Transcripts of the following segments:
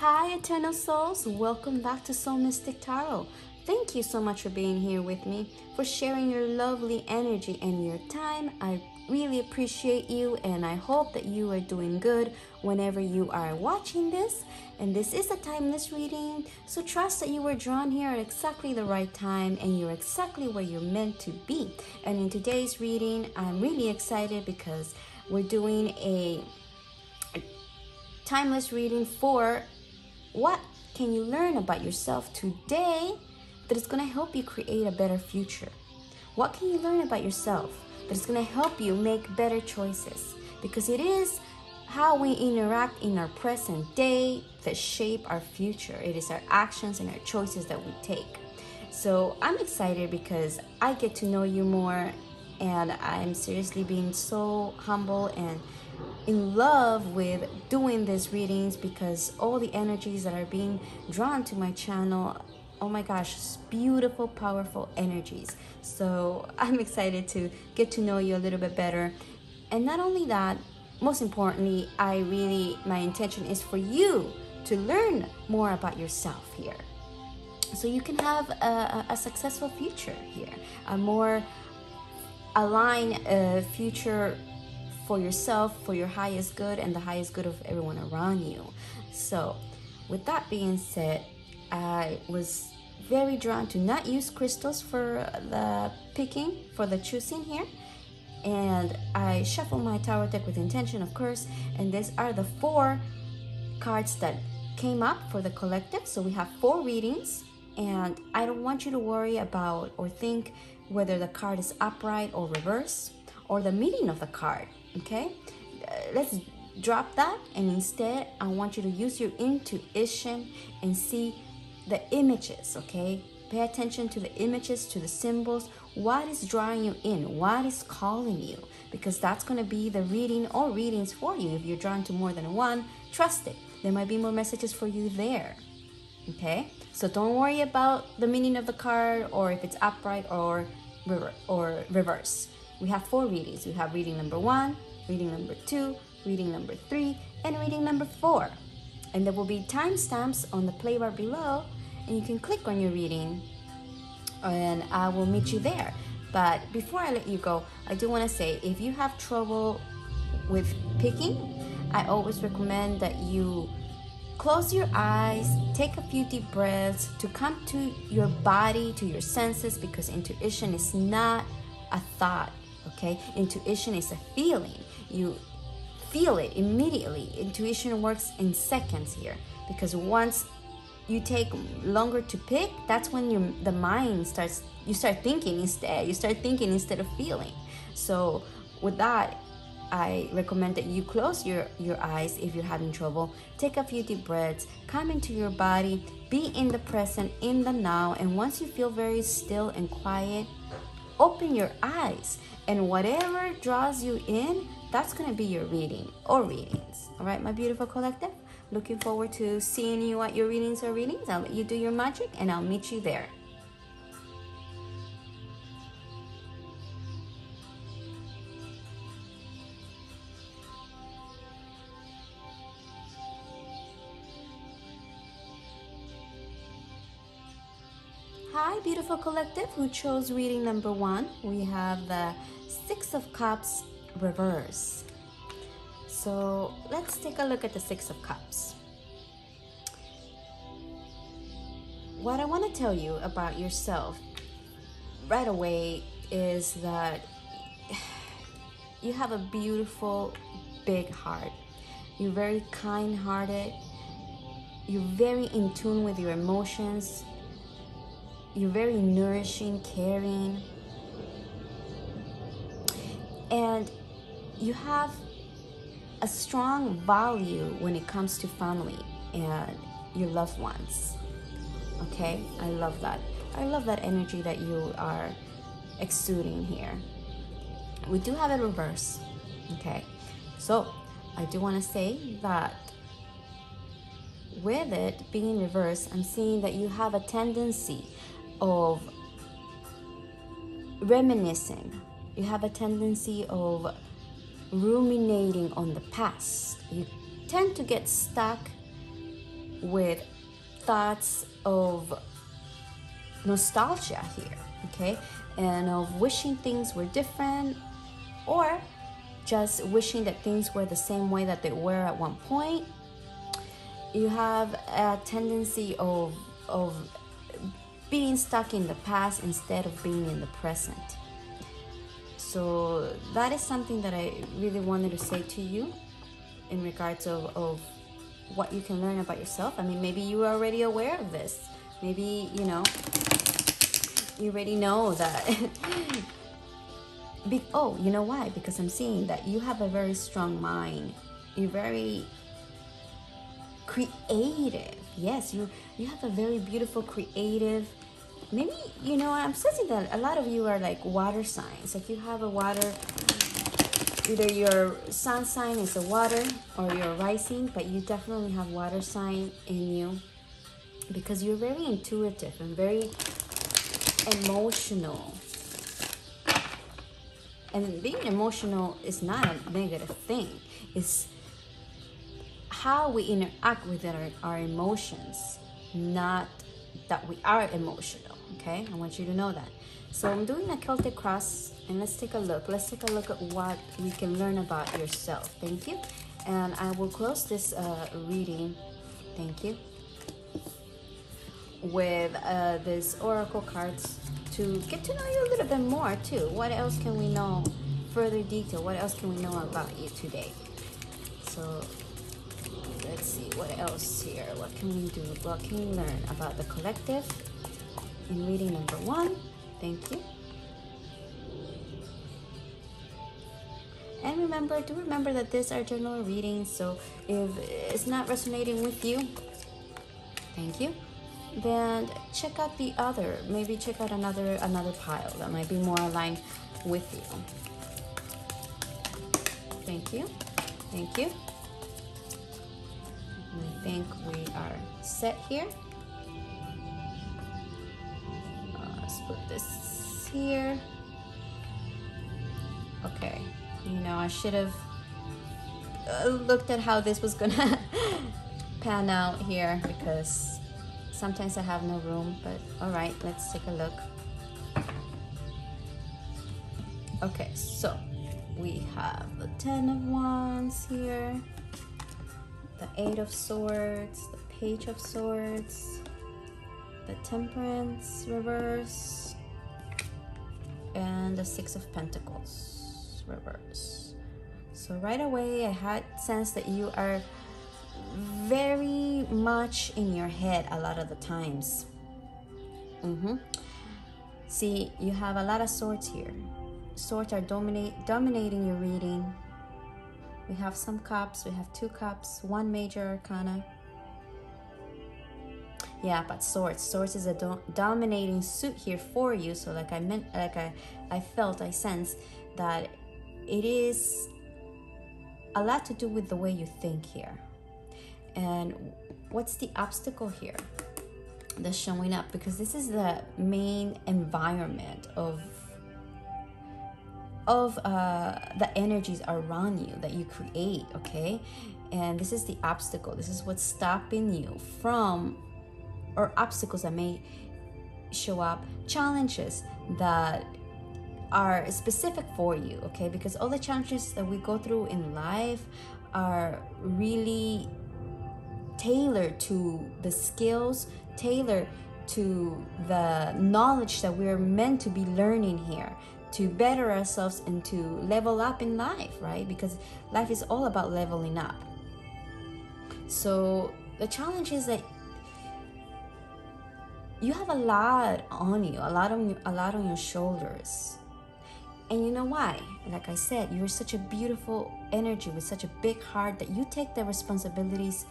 Hi, Eternal Souls. Welcome back to Soul Mystic Tarot. Thank you so much for being here with me, for sharing your lovely energy and your time. I really appreciate you, and I hope that you are doing good whenever you are watching this. And this is a timeless reading, so trust that you were drawn here at exactly the right time and you're exactly where you're meant to be. And in today's reading, I'm really excited because we're doing a timeless reading for what can you learn about yourself today that is going to help you create a better future? What can you learn about yourself that is going to help you make better choices? Because it is how we interact in our present day that shape our future. It is our actions and our choices that we take. So I'm excited because I get to know you more, and I'm seriously being so humble and in love with doing these readings because all the energies that are being drawn to my channel, oh my gosh, beautiful, powerful energies. So I'm excited to get to know you a little bit better. And not only that, most importantly, my intention is for you to learn more about yourself here, so you can have a successful future here, a more aligned future for yourself, for your highest good and the highest good of everyone around you. So with that being said, I was very drawn to not use crystals for the picking, for the choosing here. And I shuffle my tarot deck with intention, of course, and these are the 4 cards that came up for the collective. So we have 4 readings, and I don't want you to worry about or think whether the card is upright or reverse or the meaning of the card. Okay, let's drop that, and instead I want you to use your intuition and see the images. Okay, pay attention to the images, to the symbols. What is drawing you in? What is calling you? Because that's going to be the reading or readings for you. If you're drawn to more than one, trust it, there might be more messages for you there. Okay, so don't worry about the meaning of the card or if it's upright or reverse. We have 4 readings. We have reading number 1, reading number 2, reading number 3, and reading number 4. And there will be timestamps on the play bar below, and you can click on your reading, and I will meet you there. But before I let you go, I do want to say, if you have trouble with picking, I always recommend that you close your eyes, take a few deep breaths to come to your body, to your senses, because intuition is not a thought. Okay, intuition is a feeling. You feel it immediately. Intuition works in seconds here, because once you take longer to pick, that's when the mind starts. You start thinking instead. You start thinking instead of feeling. So with that, I recommend that you close your eyes if you're having trouble. Take a few deep breaths. Come into your body. Be in the present, in the now. And once you feel very still and quiet, open your eyes, and whatever draws you in, that's going to be your reading or readings. All right, my beautiful collective, looking forward to seeing you at your readings or readings. I'll let you do your magic, and I'll meet you there. Hi, beautiful collective who chose reading number 1. We have the 6 of Cups reverse. So let's take a look at the 6 of Cups. What I want to tell you about yourself right away is that you have a beautiful, big heart. You're very kind-hearted. You're very in tune with your emotions. You're very nourishing, caring, and you have a strong value when it comes to family and your loved ones. Okay, I love that. I love that energy that you are exuding here. We do have a reverse. Okay, so I do want to say that with it being reversed, I'm seeing that you have a tendency of reminiscing. You have a tendency of ruminating on the past. You tend to get stuck with thoughts of nostalgia here, okay, and of wishing things were different, or just wishing that things were the same way that they were at one point. You have a tendency of being stuck in the past instead of being in the present. So that is something that I really wanted to say to you in regards of what you can learn about yourself. I mean, maybe you are already aware of this. Maybe, you already know that. Oh, you know why? Because I'm seeing that you have a very strong mind. You're very creative. Yes, you have a very beautiful, creative. Maybe, I'm sensing that a lot of you are like water signs. Like you have a water, either your sun sign is a water or your rising, but you definitely have water sign in you because you're very intuitive and very emotional. And being emotional is not a negative thing. It's how we interact with our emotions, not that we are emotional, okay? I want you to know that. So I'm doing a Celtic cross, and let's take a look. Let's take a look at what we can learn about yourself. Thank you. And I will close this reading, thank you, with this oracle cards to get to know you a little bit more too. What else can we know? Further detail. What else can we know about you today? So let's see what else here. What can we do? What can we learn about the collective in reading number 1? Thank you. And do remember that these are general readings. So if it's not resonating with you, thank you, then check out the other. Maybe check out another pile that might be more aligned with you. Thank you. Thank you. I think we are set here. Let's put this here. Okay. I should have looked at how this was gonna pan out here because sometimes I have no room, but all right, let's take a look. Okay, so we have the 10 of Wands here, the 8 of Swords, the Page of Swords, the Temperance reverse, and the 6 of Pentacles reverse. So right away I had sense that you are very much in your head a lot of the times. See, you have a lot of swords here. Swords are dominating your reading. We have some cups, we have 2 cups, 1 major arcana. Yeah, but swords is a dominating suit here for you. So I sensed that it is a lot to do with the way you think here. And what's the obstacle here that's showing up? Because this is the main environment of the energies around you that you create, okay? And this is the obstacle. This is what's stopping you from, or obstacles that may show up, challenges that are specific for you, okay? Because all the challenges that we go through in life are really tailored to the skills, tailored to the knowledge that we're meant to be learning here to better ourselves and to level up in life, right? Because life is all about leveling up. So the challenge is that you have a lot on you, a lot on your shoulders. And you know why? Like I said, you're such a beautiful energy with such a big heart that you take the responsibilities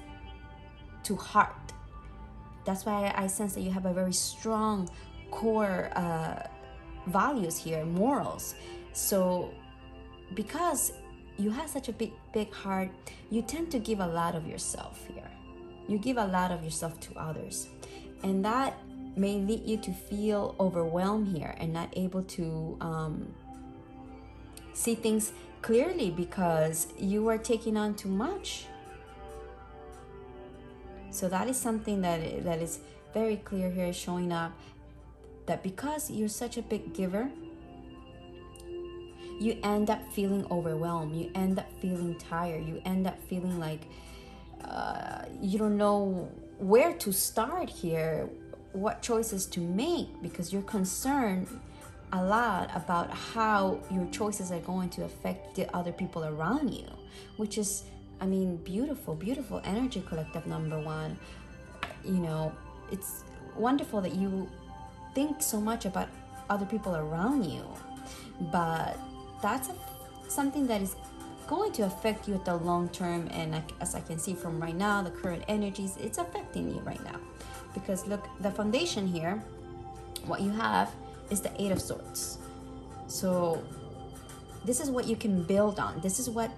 to heart. That's why I sense that you have a very strong core values here, morals. So because you have such a big heart, you tend to give a lot of yourself here. You give a lot of yourself to others. And that may lead you to feel overwhelmed here and not able to see things clearly because you are taking on too much. So that is something that is very clear here, showing up, that because you're such a big giver, you end up feeling overwhelmed, you end up feeling tired, you end up feeling like you don't know where to start here, what choices to make, because you're concerned a lot about how your choices are going to affect the other people around you, which is, I mean, beautiful energy, collective number one. You know, it's wonderful that you think so much about other people around you, but that's something that is going to affect you at the long term. And as I can see from right now, the current energies, it's affecting you right now, because look, the foundation here, what you have is the Eight of Swords. So this is what you can build on. This is what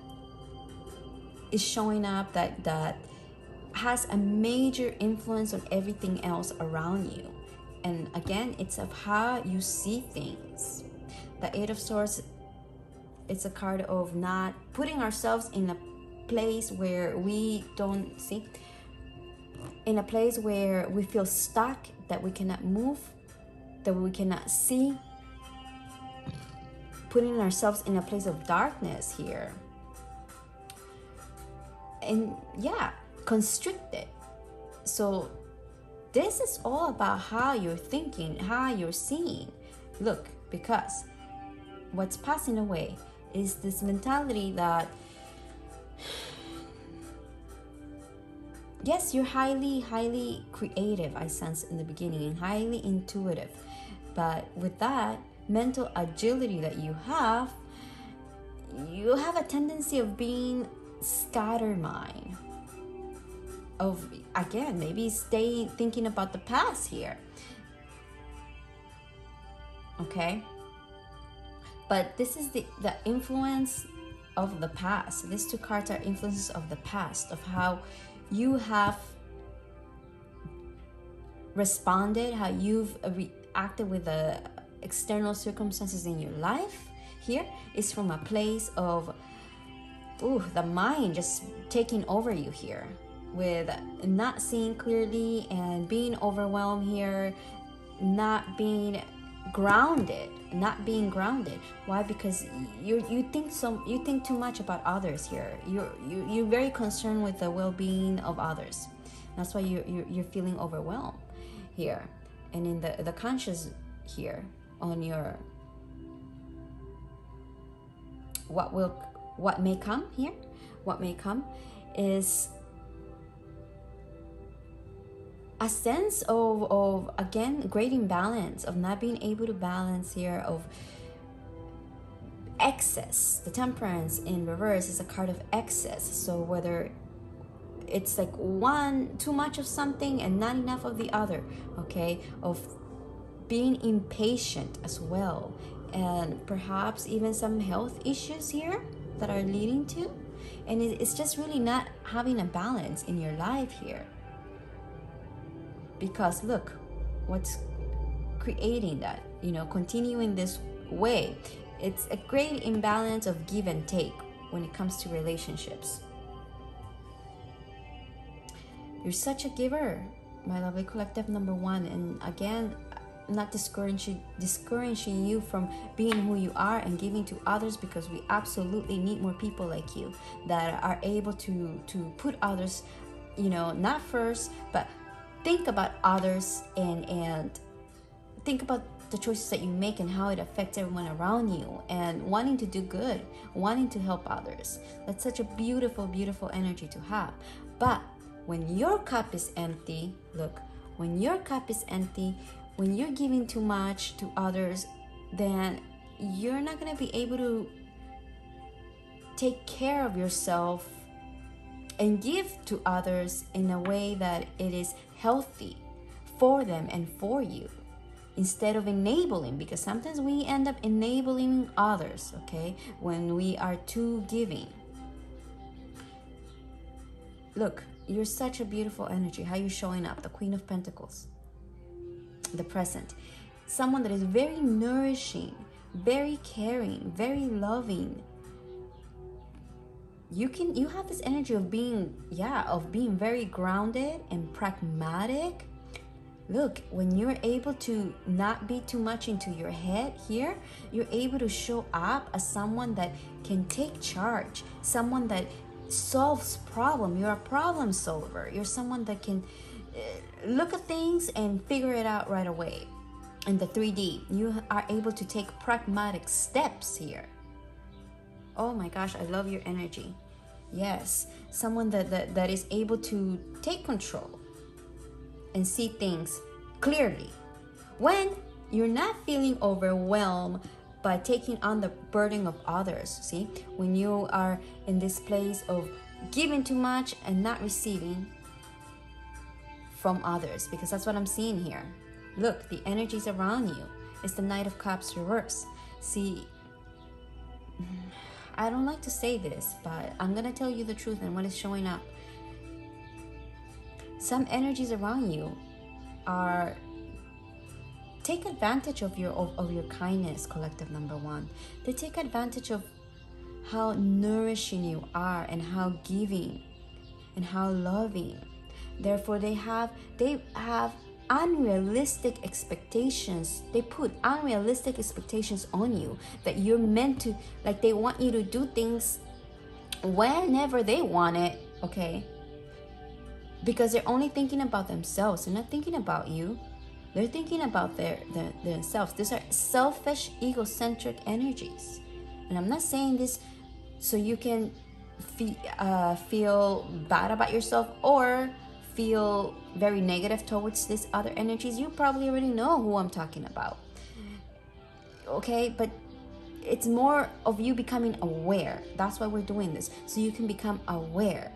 is showing up that has a major influence on everything else around you. And again, it's of how you see things. The Eight of Swords, it's a card of not putting ourselves in a place where we don't see, in a place where we feel stuck, that we cannot move, that we cannot see, putting ourselves in a place of darkness here. And yeah, constricted. So this is all about how you're thinking, how you're seeing. Look, because what's passing away is this mentality that, yes, you're highly creative, I sense in the beginning, and highly intuitive, but with that mental agility that you have a tendency of being scattermind, of, again, maybe stay thinking about the past here. Okay, but this is the influence of the past. These two cards are influences of the past, of how you have responded, how you've reacted with the external circumstances in your life. Here is from a place of the mind just taking over you here, with not seeing clearly and being overwhelmed here, not being grounded. Why? Because you think too much about others here. You're very concerned with the well-being of others. That's why you're feeling overwhelmed here. And in the conscious here, on your what may come here, what may come is a sense of again, great imbalance, of not being able to balance here, of excess. The Temperance in reverse is a card of excess. So whether it's like too much of something and not enough of the other, okay, of being impatient as well, and perhaps even some health issues here that are leading to, and it's just really not having a balance in your life here. Because look, what's creating that, continuing this way, it's a great imbalance of give and take when it comes to relationships. You're such a giver, my lovely collective number one. And again, not discouraging you from being who you are and giving to others, because we absolutely need more people like you that are able to put others, not first, but think about others and think about the choices that you make and how it affects everyone around you, and wanting to do good, wanting to help others. That's such a beautiful energy to have. But when your cup is empty, look, when your cup is empty, when you're giving too much to others, then you're not going to be able to take care of yourself and give to others in a way that it is healthy for them and for you, instead of enabling, because sometimes we end up enabling others, okay, when we are too giving. Look, you're such a beautiful energy. How you're showing up, the Queen of Pentacles, the Present, someone that is very nourishing, very caring, very loving, you have this energy of being, of being very grounded and pragmatic. Look, when you're able to not be too much into your head here, you're able to show up as someone that can take charge, someone that solves problem. You're a problem solver. You're someone that can look at things and figure it out right away. In the 3D, you are able to take pragmatic steps here. Oh my gosh, I love your energy. Yes, someone that is able to take control and see things clearly when you're not feeling overwhelmed by taking on the burden of others. See, when you are in this place of giving too much and not receiving from others, because that's what I'm seeing here. Look, the energies around you. It's the Knight of Cups reverse. See, I don't like to say this, but I'm gonna tell you the truth and what is showing up. Some energies around you are take advantage of your kindness, collective number one. They take advantage of how nourishing you are and how giving and how loving. Therefore, they have unrealistic expectations. They put unrealistic expectations on you that you're meant to, like, they want you to do things whenever they want it, okay? Because they're only thinking about themselves. They're not thinking about you. They're thinking about themselves. These are selfish, egocentric energies. And I'm not saying this so you can feel bad about yourself or feel very negative towards these other energies. You probably already know who I'm talking about. Okay, but it's more of you becoming aware. That's why we're doing this, so you can become aware.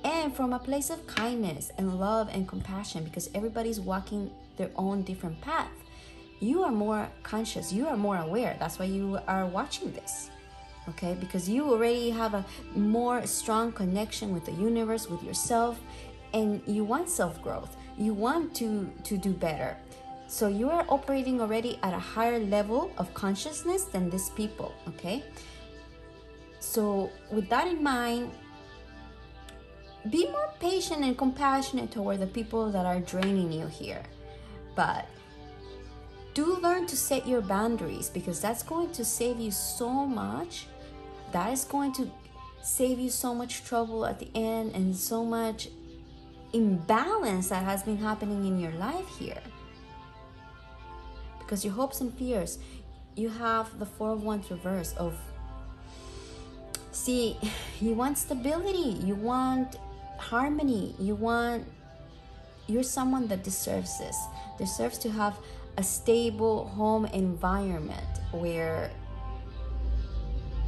And from a place of kindness and love and compassion, because everybody's walking their own different path. You are more conscious, you are more aware. That's why you are watching this, okay? Because you already have a more strong connection with the universe, with yourself, and you want self-growth. You want to do better. So you are operating already at a higher level of consciousness than these people, okay? So with that in mind, be more patient and compassionate toward the people that are draining you here. But do learn to set your boundaries, because that's going to save you so much. That is going to save you so much trouble at the end and so much imbalance that has been happening in your life here. Because your hopes and fears, you have the 4 of Wands reverse of, see, you want stability, you want harmony, you're someone that deserves this, deserves to have a stable home environment where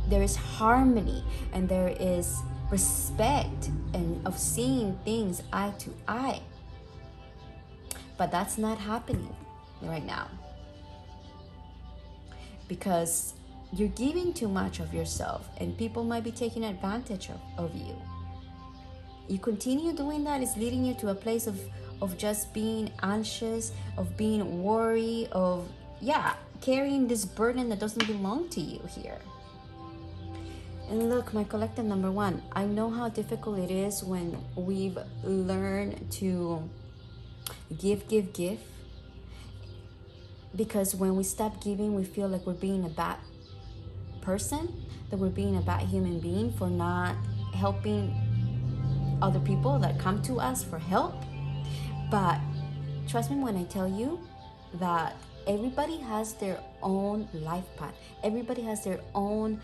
there is harmony and there is respect and of seeing things eye to eye. But that's not happening right now, because you're giving too much of yourself and people might be taking advantage of you. You continue doing that, is leading you to a place of just being anxious, of being worried, of carrying this burden that doesn't belong to you here. And look, my collective number one, I know how difficult it is when we've learned to give. Because when we stop giving, we feel like we're being a bad person, that we're being a bad human being for not helping other people that come to us for help. But trust me when I tell you that everybody has their own life path. Everybody has their own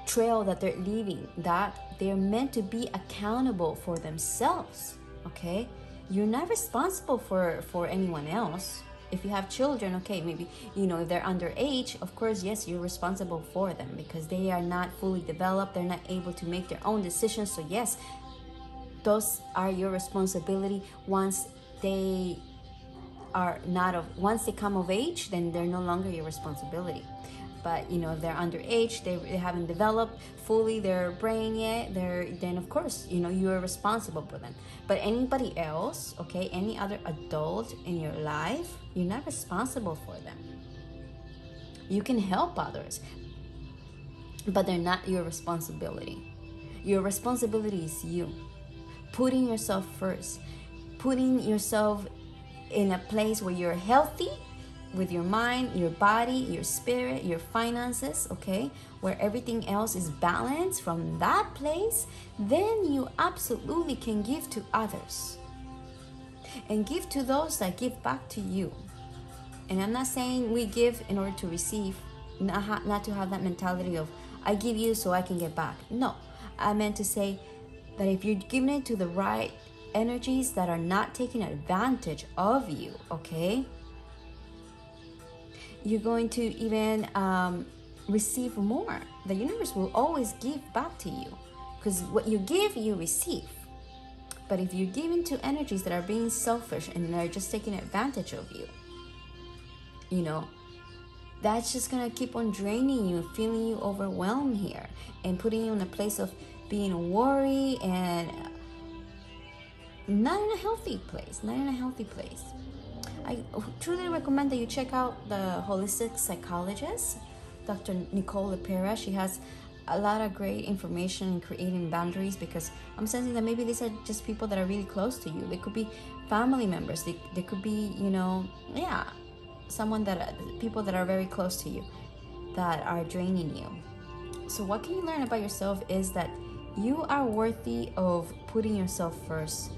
trail that they're leaving, that they're meant to be accountable for themselves, okay? You're not responsible for anyone else. If you have children, okay, maybe, if they're underage, of course, yes, you're responsible for them because they are not fully developed. They're not able to make their own decisions. So yes, those are your responsibility. Once they come of age, then they're no longer your responsibility. But if they're underage, they haven't developed fully their brain yet, then of course, you're responsible for them. But anybody else, okay, any other adult in your life, you're not responsible for them. You can help others. but they're not your responsibility. Your responsibility is you. Putting yourself first, putting yourself in a place where you're healthy with your mind, your body, your spirit, your finances, okay? Where everything else is balanced from that place, then you absolutely can give to others. And give to those that give back to you. And I'm not saying we give in order to receive, not to have that mentality of, I give you so I can get back. No, I meant to say that if you're giving it to the right energies that are not taking advantage of you, okay, you're going to even receive more. The universe will always give back to you, because what you give, you receive. But if you're giving to energies that are being selfish and they're just taking advantage of you, you know, that's just gonna keep on draining you, feeling you overwhelmed here, and putting you in a place of being worried and not in a healthy place. I truly recommend that you check out the holistic psychologist, Dr. Nicole LePera. She has a lot of great information in creating boundaries, because I'm sensing that maybe these are just people that are really close to you. They could be family members. They could be, you know, people that are very close to you that are draining you. So what can you learn about yourself is that you are worthy of putting yourself first.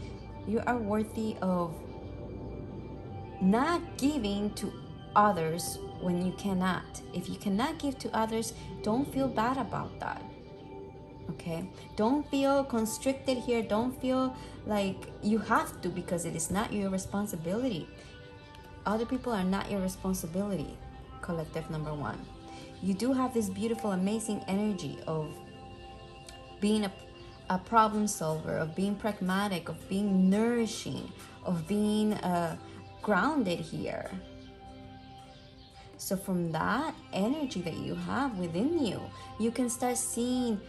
You are worthy of not giving to others when you cannot. If you cannot give to others, don't feel bad about that. Okay? Don't feel constricted here. Don't feel like you have to, because it is not your responsibility. Other people are not your responsibility, collective number one. You do have this beautiful, amazing energy of being a problem solver, of being pragmatic, of being nourishing, of being grounded here. So from that energy that you have within you, you can start seeing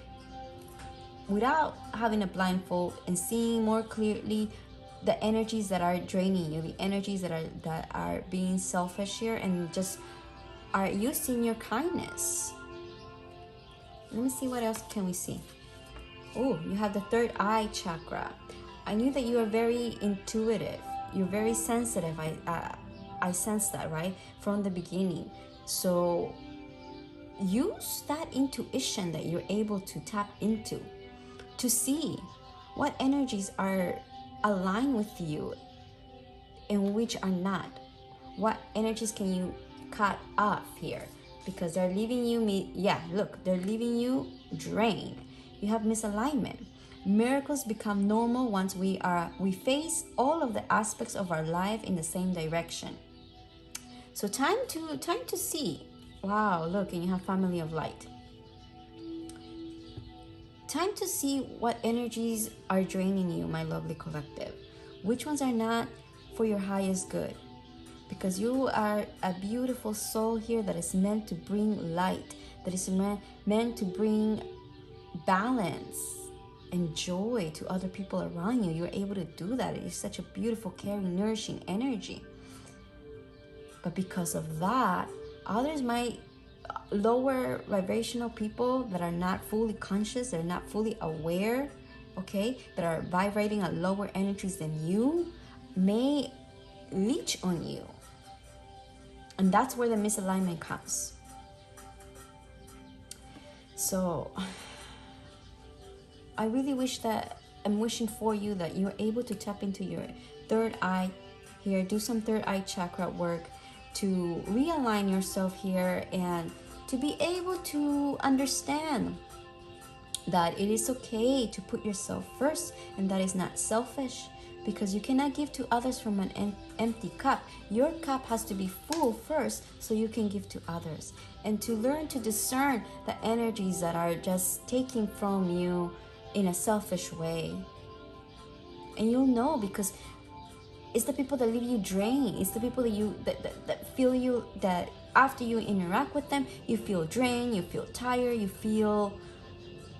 without having a blindfold and seeing more clearly the energies that are draining you, the energies that are being selfish here and just are using your kindness. Let me see, what else can we see? Oh, you have the third eye chakra. I knew that you are very intuitive. You're very sensitive. I sense that, right? From the beginning. So use that intuition that you're able to tap into to see what energies are aligned with you and which are not. What energies can you cut off here? Because they're leaving you, they're leaving you drained. You have misalignment. Miracles become normal once we face all of the aspects of our life in the same direction. So time to see. Wow, look, and you have family of light. Time to see what energies are draining you, my lovely collective. Which ones are not for your highest good? Because you are a beautiful soul here that is meant to bring light, that is meant to bring balance and joy to other people around you. You're able to do that. It is such a beautiful, caring, nourishing energy. But because of that, others might, lower vibrational people that are not fully conscious, they're not fully aware, okay, that are vibrating at lower energies than you, may leech on you. And that's where the misalignment comes. So I really I'm wishing for you that you're able to tap into your third eye here, do some third eye chakra work to realign yourself here and to be able to understand that it is okay to put yourself first, and that is not selfish, because you cannot give to others from an empty cup. Your cup has to be full first so you can give to others, and to learn to discern the energies that are just taking from you in a selfish way. And you'll know, because it's the people that leave you drained. It's the people that feel you, that after you interact with them, you feel drained, you feel tired, you feel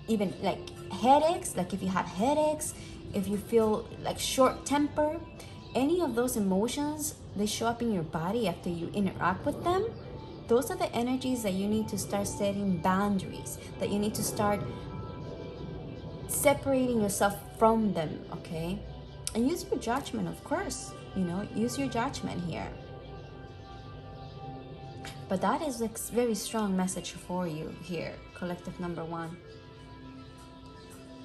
even like headaches. Like if you have headaches, if you feel like short temper, any of those emotions, they show up in your body after you interact with them. Those are the energies that you need to start setting boundaries, that you need to start separating yourself from them, okay? And use your judgment, of course. Use your judgment here. But that is a very strong message for you here, collective number 1.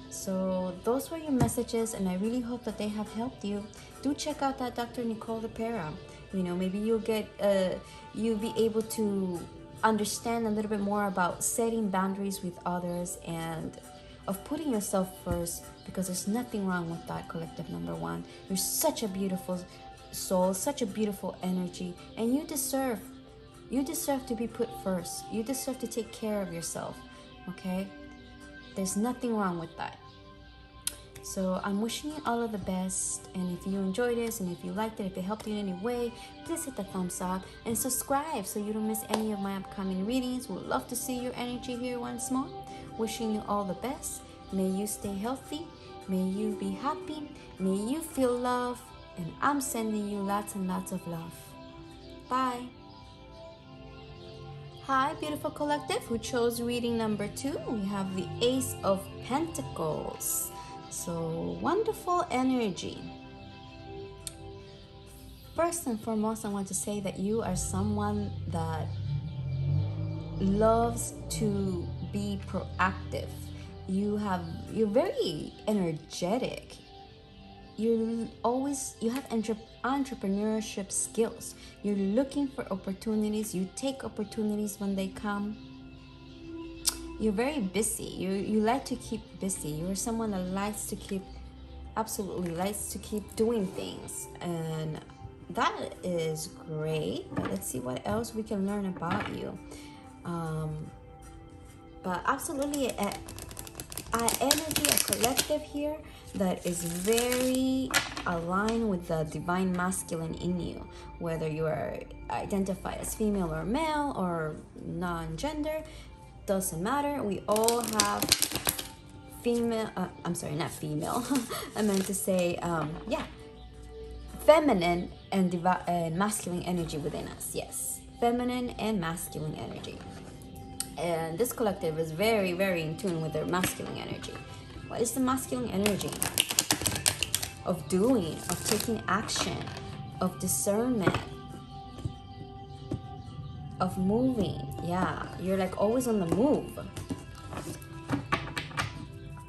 So those were your messages, and I really hope that they have helped you. Do check out that Dr. Nicole Lepera. Maybe you'll be able to understand a little bit more about setting boundaries with others and of putting yourself first, because there's nothing wrong with that, collective number 1. You're such a beautiful soul, such a beautiful energy, and you deserve to be put first. You deserve to take care of yourself, okay? There's nothing wrong with that. So I'm wishing you all of the best, and if you enjoyed this, and if you liked it, if it helped you in any way, please hit the thumbs up and subscribe so you don't miss any of my upcoming readings. Would love to see your energy here once more. Wishing you all the best. May you stay healthy, may you be happy, may you feel love, and I'm sending you lots and lots of love. Bye. Hi, beautiful collective who chose reading number 2. We have the Ace of Pentacles. So wonderful energy. First and foremost, I want to say that you are someone that loves to be proactive. You're very energetic. You have entrepreneurship skills. You're looking for opportunities. You take opportunities when they come. You're very busy. You like to keep busy. You're someone that likes to keep doing things, and that is great. But let's see what else we can learn about you. But absolutely an energy, a collective here that is very aligned with the divine masculine in you, whether you are identified as female or male or non-gender, doesn't matter. We all have not female. I meant to say, feminine and masculine energy within us. Yes, feminine and masculine energy. And this collective is very, very in tune with their masculine energy. What is the masculine energy? Of doing, of taking action, of discernment, of moving. Yeah, you're like always on the move.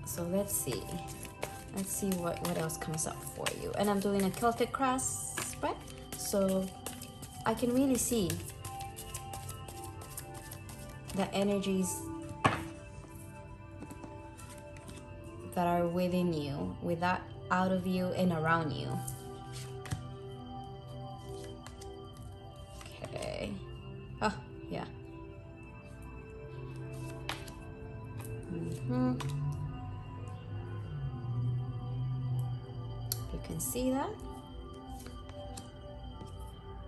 So let's see what else comes up for you. And I'm doing a Celtic cross spread, so I can really see the energies that are within you, out of you and around you. Okay. Oh, yeah. You can see that.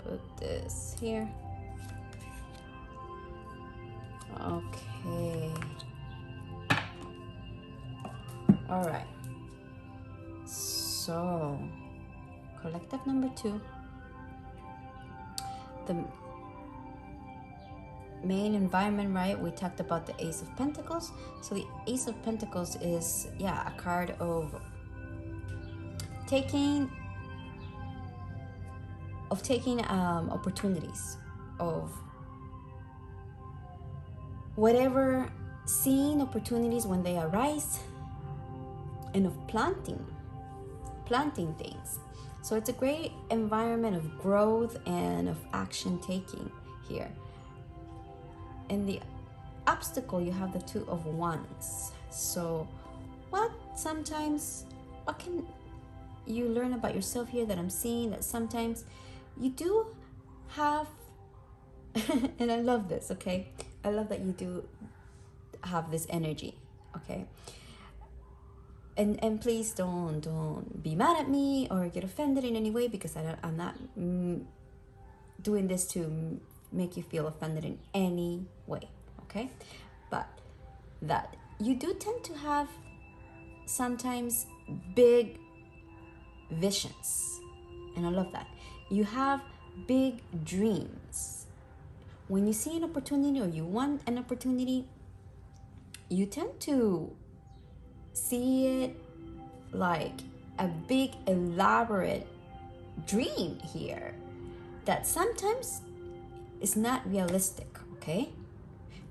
Put this here. Okay. All right. So, collective number 2. The main environment, right? We talked about the Ace of Pentacles. So the Ace of Pentacles is, a card of taking opportunities, of whatever, seeing opportunities when they arise, and of planting things. So it's a great environment of growth and of action taking here. And the obstacle, you have the Two of Wands. So what can you learn about yourself here that I'm seeing? That sometimes you do have and I love this, okay? I love that you do have this energy, okay? And please don't be mad at me or get offended in any way, because I'm not doing this to make you feel offended in any way, okay? But that you do tend to have sometimes big visions, and I love that. You have big dreams, when you see an opportunity or you want an opportunity, you tend to see it like a big elaborate dream here that sometimes is not realistic, okay?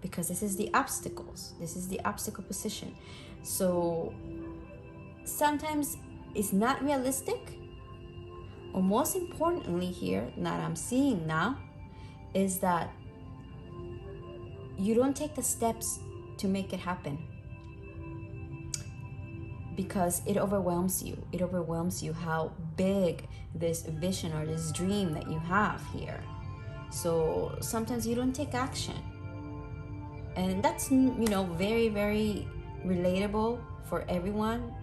Because this is the obstacles, this is the obstacle position. So sometimes it's not realistic, or most importantly here that I'm seeing now is that you don't take the steps to make it happen because it overwhelms you. It overwhelms you how big this vision or this dream that you have here. So sometimes you don't take action. And that's, very, very relatable for everyone,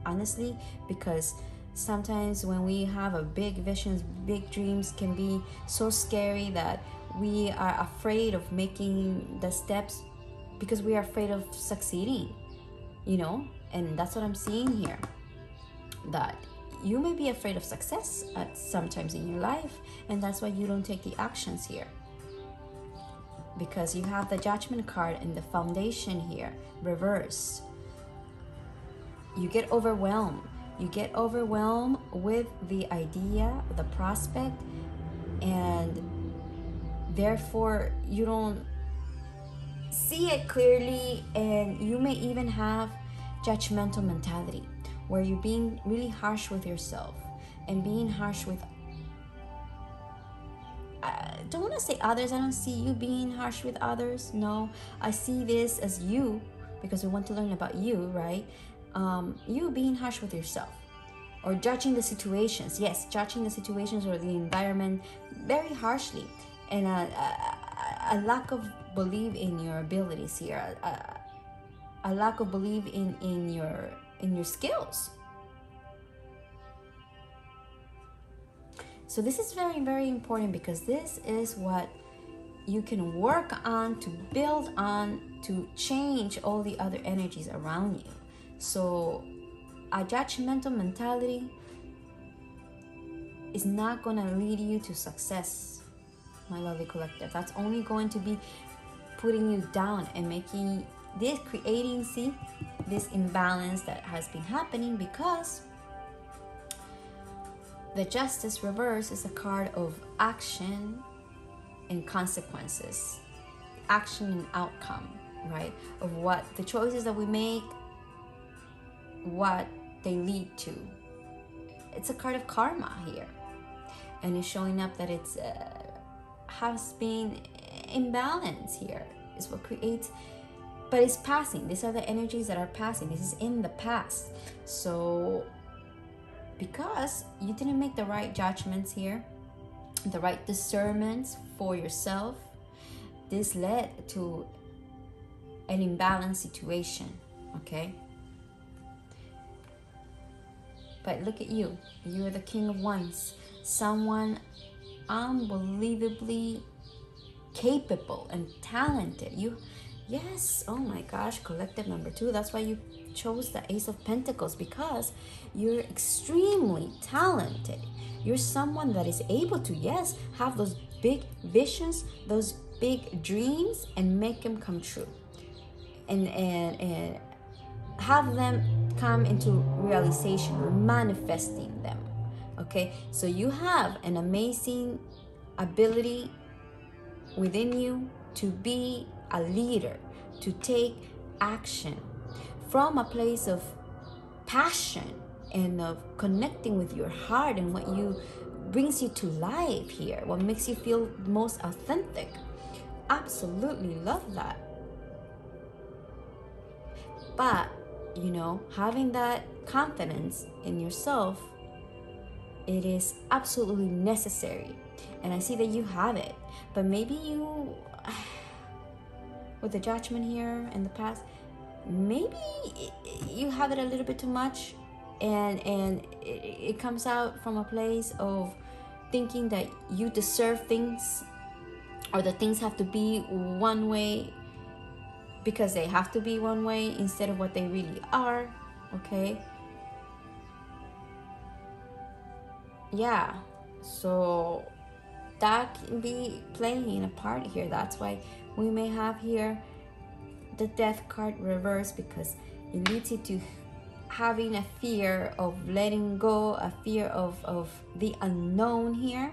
honestly, because sometimes when we have a big visions, big dreams can be so scary that we are afraid of making the steps because we are afraid of succeeding, and that's what I'm seeing here, that you may be afraid of success at sometimes in your life, and that's why you don't take the actions here, because you have the Judgment card and the Foundation here reversed. You get overwhelmed with the idea, the prospect, and therefore you don't see it clearly, and you may even have judgmental mentality where you're being really harsh with yourself and being harsh with, I don't want to say others. I don't see you being harsh with others. No, I see this as you, because we want to learn about you, right? You being harsh with yourself or judging the situations. Yes, judging the situations or the environment very harshly, and a lack of belief in your abilities here, a lack of belief in your skills. So this is very, very important, because this is what you can work on, to build on, to change all the other energies around you. So a judgmental mentality is not going to lead you to success, my lovely collective. That's only going to be putting you down and making this, creating, see, this imbalance that has been happening, because the Justice reverse is a card of action and consequences, action and outcome, right? Of what the choices that we make, what they lead to. It's a card of karma here, and it's showing up that it's has been imbalance here. Is what creates, but it's passing. These are the energies that are passing. This is in the past. So because you didn't make the right judgments here, the right discernments for yourself, this led to an imbalanced situation, okay? But look at you. You're the King of Wands. Someone unbelievably capable and talented. Yes, oh my gosh, collective number 2. That's why you chose the Ace of Pentacles, because you're extremely talented. You're someone that is able to, yes, have those big visions, those big dreams, and make them come true, and have them come into realization, or manifesting them. Okay, so you have an amazing ability within you to be a leader, to take action from a place of passion and of connecting with your heart and what you brings you to life here, what makes you feel most authentic. Absolutely love that. But having that confidence in yourself, it is absolutely necessary, and I see that you have it. But maybe you, with the Judgment here in the past, maybe you have it a little bit too much, and it comes out from a place of thinking that you deserve things, or that things have to be one way because they have to be one way instead of what they really are. Okay, yeah, so that can be playing a part here. That's why we may have here the death card reversed, because it leads you to having a fear of letting go, a fear of the unknown here.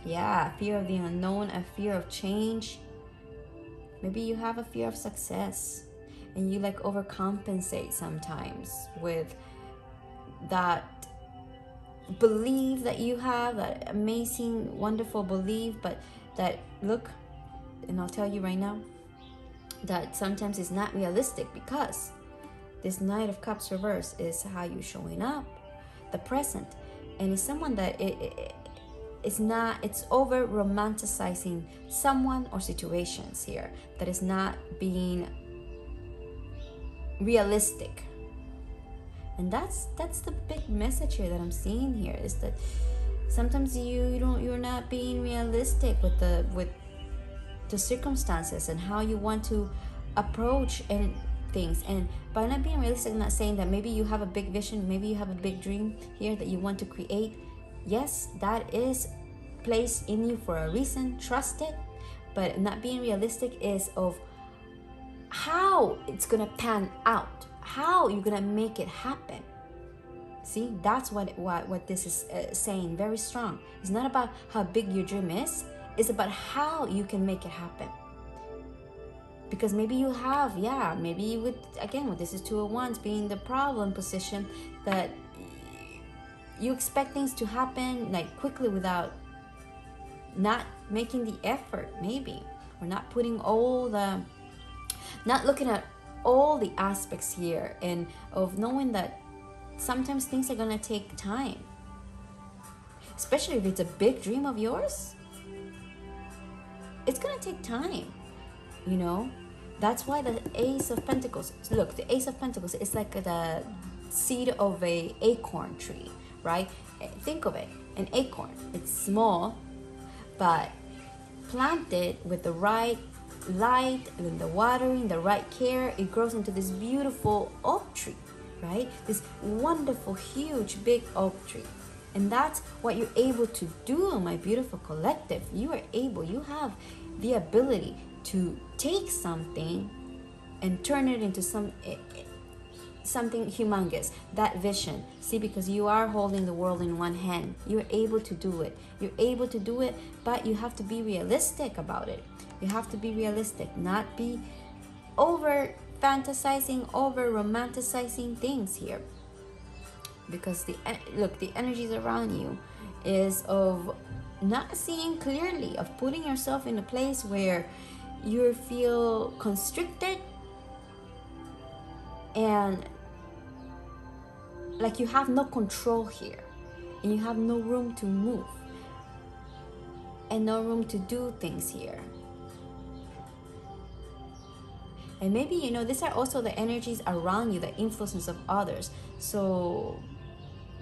Yeah, a fear of the unknown, a fear of change. Maybe you have a fear of success and you like overcompensate sometimes with that belief that you have, that amazing, wonderful belief, but that, look, and I'll tell you right now, that sometimes it's not realistic, because this Knight of Cups reverse is how you're showing up, the present, and it's someone that it's over romanticizing someone or situations here that is not being realistic. And that's the big message here that I'm seeing here, is that sometimes you're not being realistic with the circumstances and how you want to approach and things. And by not being realistic, I'm not saying that maybe you have a big vision, maybe you have a big dream here that you want to create. Yes, that is placed in you for a reason, trust it. But not being realistic is of how it's gonna pan out, how you're gonna make it happen. See, that's what this is saying, very strong. It's not about how big your dream is, it's about how you can make it happen. Because maybe you have, maybe with this is Two of Wands being the problem position, that you expect things to happen like quickly without not making the effort, maybe, or not putting not looking at all the aspects here, and of knowing that sometimes things are gonna take time, especially if it's a big dream of yours. It's gonna take time, you know. That's why the Ace of Pentacles, look, the Ace of Pentacles is like the seed of a acorn tree, right? Think of it, an acorn. It's small, but planted with the right light and the watering, the right care, it grows into this beautiful oak tree, right? This wonderful, huge, big oak tree. And that's what you're able to do, my beautiful collective. You have the ability to take something and turn it into something humongous. That vision, see, because you are holding the world in one hand, you're able to do it. You're able to do it, but you have to be realistic about it. You have to be realistic, not be over fantasizing, over romanticizing things here. Because the energies around you is of not seeing clearly, of putting yourself in a place where you feel constricted and like you have no control here, and you have no room to move and no room to do things here. And maybe, these are also the energies around you, the influences of others. So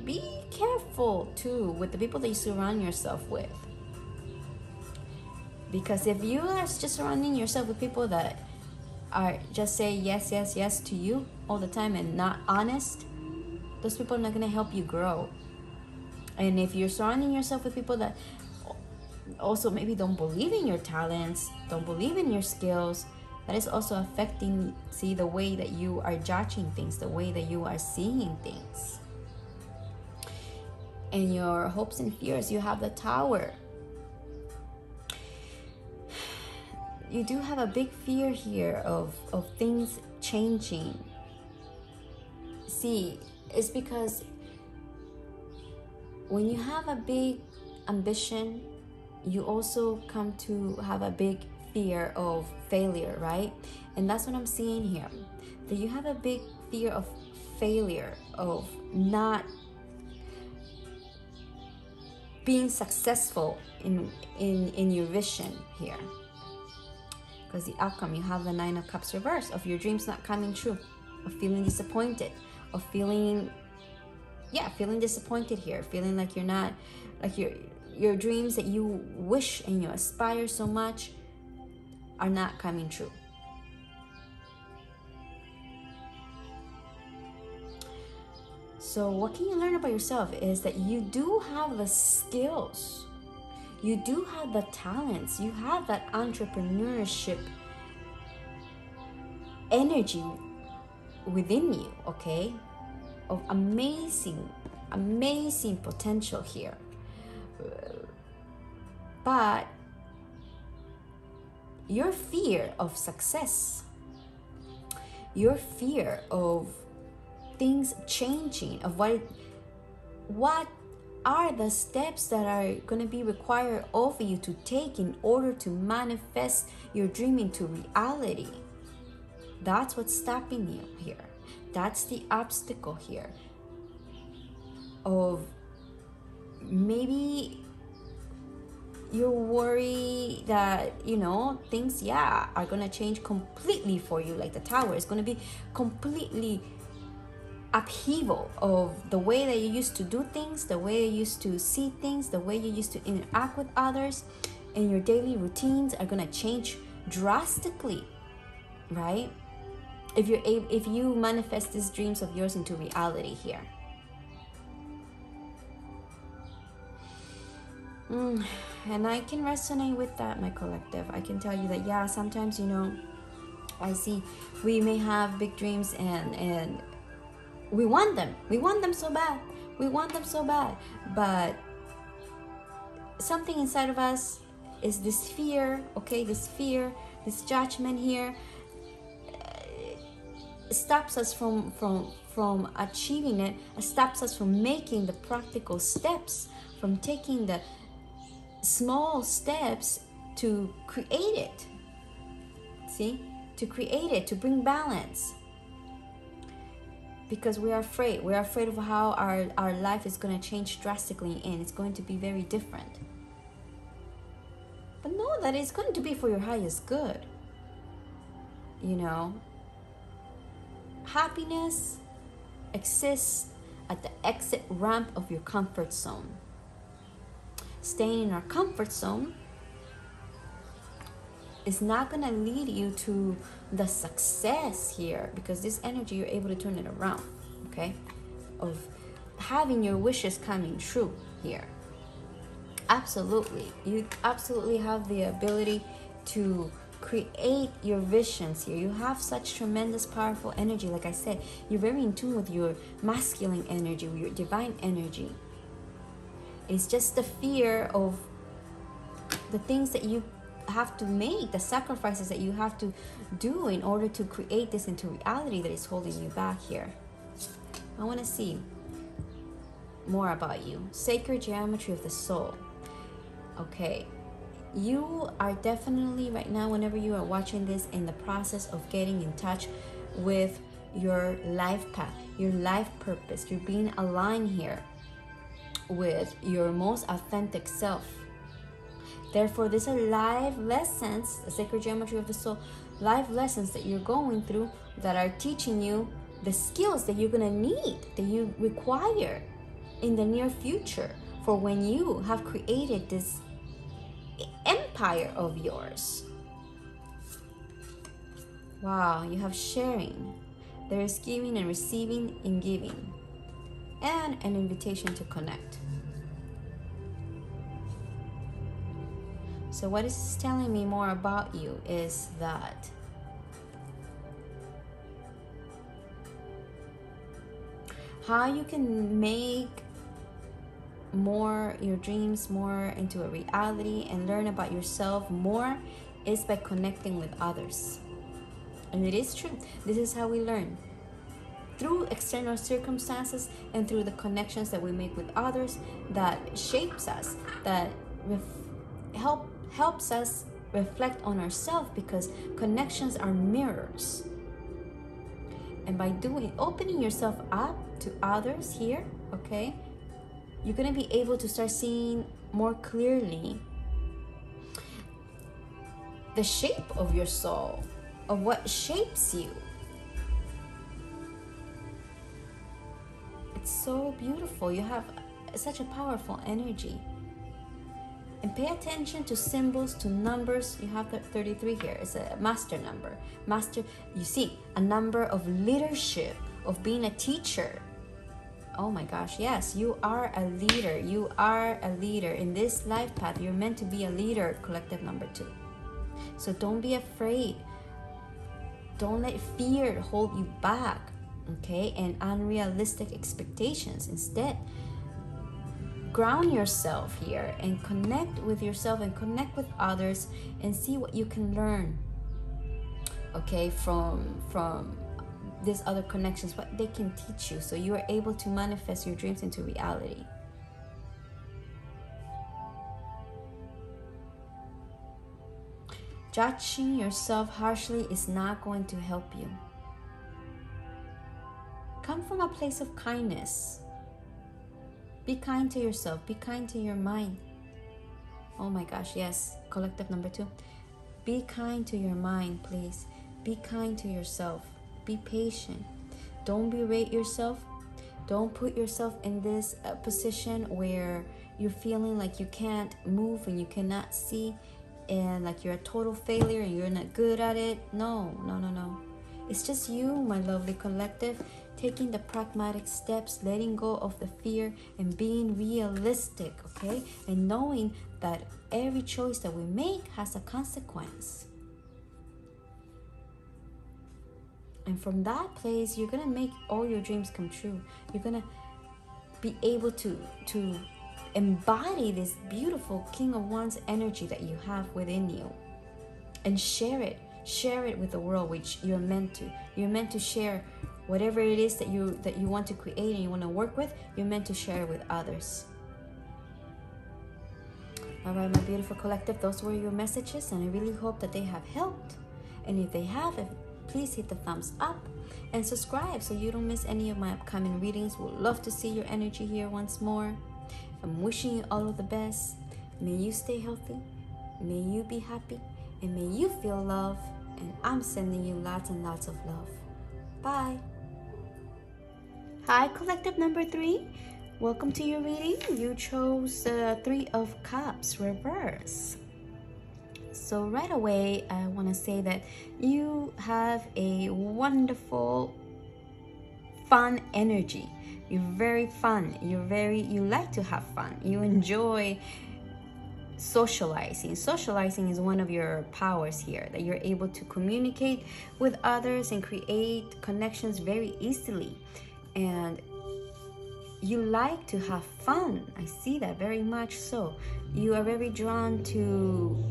be careful too with the people that you surround yourself with. Because if you are just surrounding yourself with people that are just say yes, yes, yes to you all the time and not honest, those people are not going to help you grow. And if you're surrounding yourself with people that also maybe don't believe in your talents, don't believe in your skills, that is also affecting, the way that you are judging things, the way that you are seeing things. And your hopes and fears, you have the Tower. You do have a big fear here of things changing. See, it's because when you have a big ambition, you also come to have a big fear of failure, right? And that's what I'm seeing here, that you have a big fear of failure, of not being successful in your vision here. Because the outcome, you have the Nine of Cups reverse, of your dreams not coming true, of feeling disappointed, of feeling disappointed here, feeling like you're not, like your dreams that you wish and you aspire so much are not coming true. So what can you learn about yourself is that you do have the skills, you do have the talents, you have that entrepreneurship energy within you, okay, of amazing potential here. But your fear of success, your fear of things changing, of what are the steps that are going to be required of you to take in order to manifest your dream into reality. That's what's stopping you here. That's the obstacle here. Of maybe you're worried that, you know, things, are going to change completely for you. Like the tower is going to be completely upheaval of the way that you used to do things, the way you used to see things, the way you used to interact with others, and your daily routines are going to change drastically, right? If you manifest these dreams of yours into reality here. And I can resonate with that, my collective. I can tell you that, sometimes, you know, I see we may have big dreams and we want them so bad, but something inside of us is this fear, okay, this judgment here stops us from achieving it, stops us from making the practical steps, from taking the small steps to create it. See, to create it, to bring balance. Because we are afraid of how our life is going to change drastically, and it's going to be very different. But know that it's going to be for your highest good. You know, happiness exists at the exit ramp of your comfort zone. Staying in our comfort zone is not going to lead you to the success here, because this energy, you're able to turn it around, okay, of having your wishes coming true here. Absolutely, you absolutely have the ability to create your visions here. You have such tremendous powerful energy. Like I said, you're very in tune with your masculine energy, with your divine energy. It's just the fear of the things that you have to make, the sacrifices that you have to do in order to create this into reality that is holding you back here. I want to see more about you. Sacred geometry of the soul. Okay, you are definitely right now, whenever you are watching this, in the process of getting in touch with your life path, your life purpose. You're being aligned here with your most authentic self. Therefore, these are live lessons, the sacred geometry of the soul, live lessons that you're going through that are teaching you the skills that you're going to need, that you require in the near future for when you have created this empire of yours. Wow, you have sharing. There is giving and receiving and giving, and an invitation to connect. So what is telling me more about you is that how you can make your dreams more into a reality and learn about yourself more is by connecting with others. And it is true. This is how we learn. Through external circumstances and through the connections that we make with others that shapes us, that helps us reflect on ourselves, because connections are mirrors. And by opening yourself up to others here, okay, you're going to be able to start seeing more clearly the shape of your soul, of what shapes you. It's so beautiful. You have such a powerful energy. And pay attention to symbols, to numbers. You have the 33 here. It's a master number. Master, you see, a number of leadership, of being a teacher. Oh my gosh, yes, you are a leader. You are a leader. In this life path, you're meant to be a leader, collective number 2. So don't be afraid. Don't let fear hold you back, okay? And unrealistic expectations. Instead, ground yourself here and connect with yourself and connect with others and see what you can learn, okay, from these other connections, what they can teach you, so you are able to manifest your dreams into reality. Judging yourself harshly is not going to help you. Come from a place of kindness. Be kind to yourself. Be kind to your mind. Oh my gosh, yes. Collective number 2. Be kind to your mind, please. Be kind to yourself. Be patient. Don't berate yourself. Don't put yourself in this position where you're feeling like you can't move and you cannot see and like you're a total failure and you're not good at it. No. It's just you, my lovely collective, taking the pragmatic steps, letting go of the fear and being realistic, okay? And knowing that every choice that we make has a consequence. And from that place, you're gonna make all your dreams come true. You're gonna be able to embody this beautiful King of Wands energy that you have within you, and share it with the world, which you're meant to share whatever it is that you want to create and you want to work with. You're meant to share it with others. All right, my beautiful collective, those were your messages, and I really hope that they have helped. And if they have, please hit the thumbs up and subscribe so you don't miss any of my upcoming readings. Would love to see your energy here once more. I'm wishing you all of the best. May you stay healthy, may you be happy, and may you feel love. And I'm sending you lots and lots of love. Bye. Hi, collective number 3. Welcome to your reading. You chose 3 of Cups reverse. So right away, I want to say that you have a wonderful, fun energy. You're very fun. You like to have fun. You enjoy socializing. Socializing is one of your powers here, that you're able to communicate with others and create connections very easily. And you like to have fun. I see that very much so. You are very drawn to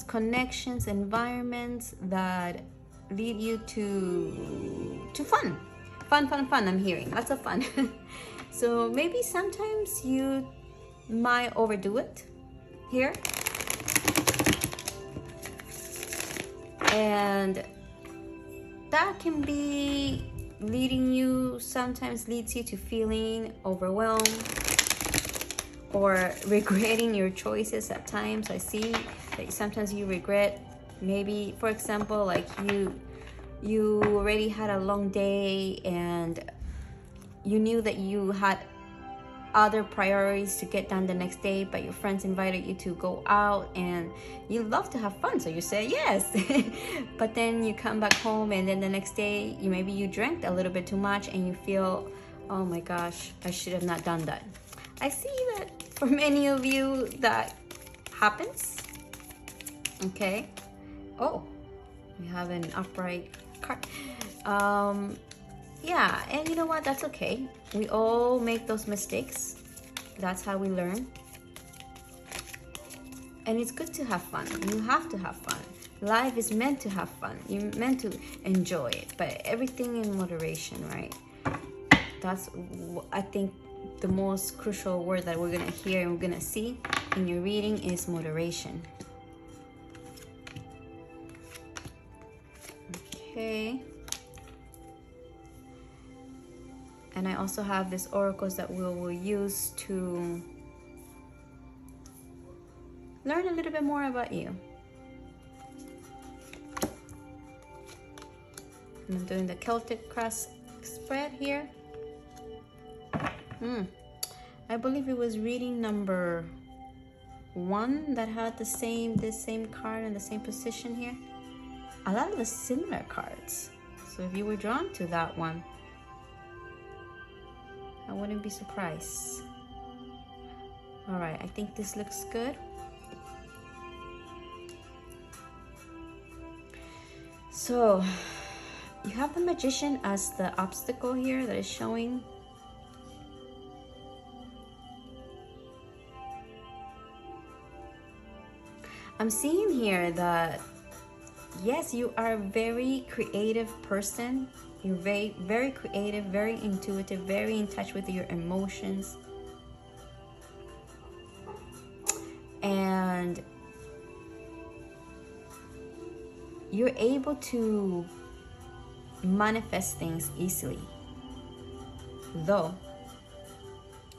connections, environments that lead you to fun. I'm hearing lots of fun. So maybe sometimes you might overdo it here, and that can be sometimes leads you to feeling overwhelmed or regretting your choices at times. I see that sometimes you regret, maybe, for example, like you already had a long day and you knew that you had other priorities to get done the next day, but your friends invited you to go out and you love to have fun, so you say yes. But then you come back home and then the next day you drank a little bit too much and you feel, oh my gosh, I should have not done that. I see that for many of you that happens. Okay. Oh, we have an upright card. Yeah, and you know what? That's okay. We all make those mistakes. That's how we learn. And it's good to have fun. You have to have fun. Life is meant to have fun. You're meant to enjoy it, but everything in moderation, right? That's, I think, the most crucial word that we're gonna hear and we're gonna see in your reading is moderation. Okay. And I also have these oracles that we will use to learn a little bit more about you. I'm doing the Celtic cross spread here. I believe it was reading number 1 that had this same card in the same position here. A lot of the similar cards. So if you were drawn to that one, I wouldn't be surprised. All right, I think this looks good. So you have the Magician as the obstacle here that is showing. I'm seeing here that, yes, you are a very creative person. You're very, very creative, very intuitive, very in touch with your emotions. And you're able to manifest things easily. Though,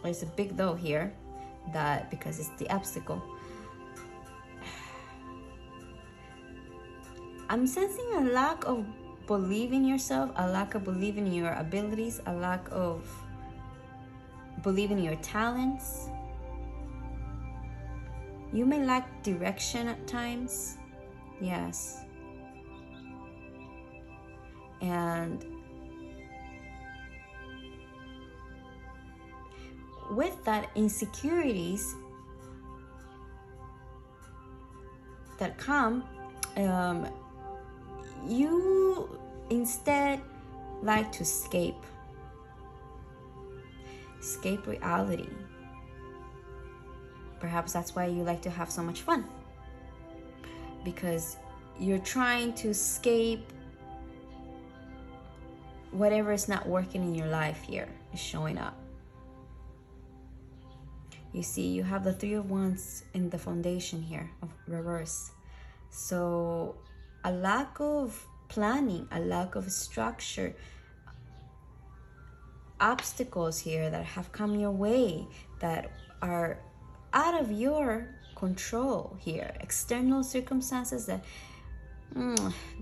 there's a big though here, that because it's the obstacle. I'm sensing a lack of belief in yourself, a lack of belief in your abilities, a lack of belief in your talents. You may lack direction at times. Yes. And with that, insecurities that come, you instead like to escape reality. Perhaps that's why you like to have so much fun, because you're trying to escape whatever is not working in your life here is showing up. You see, you have the Three of Wands in the foundation here of reverse. So a lack of planning, a lack of structure, obstacles here that have come your way that are out of your control here, external circumstances that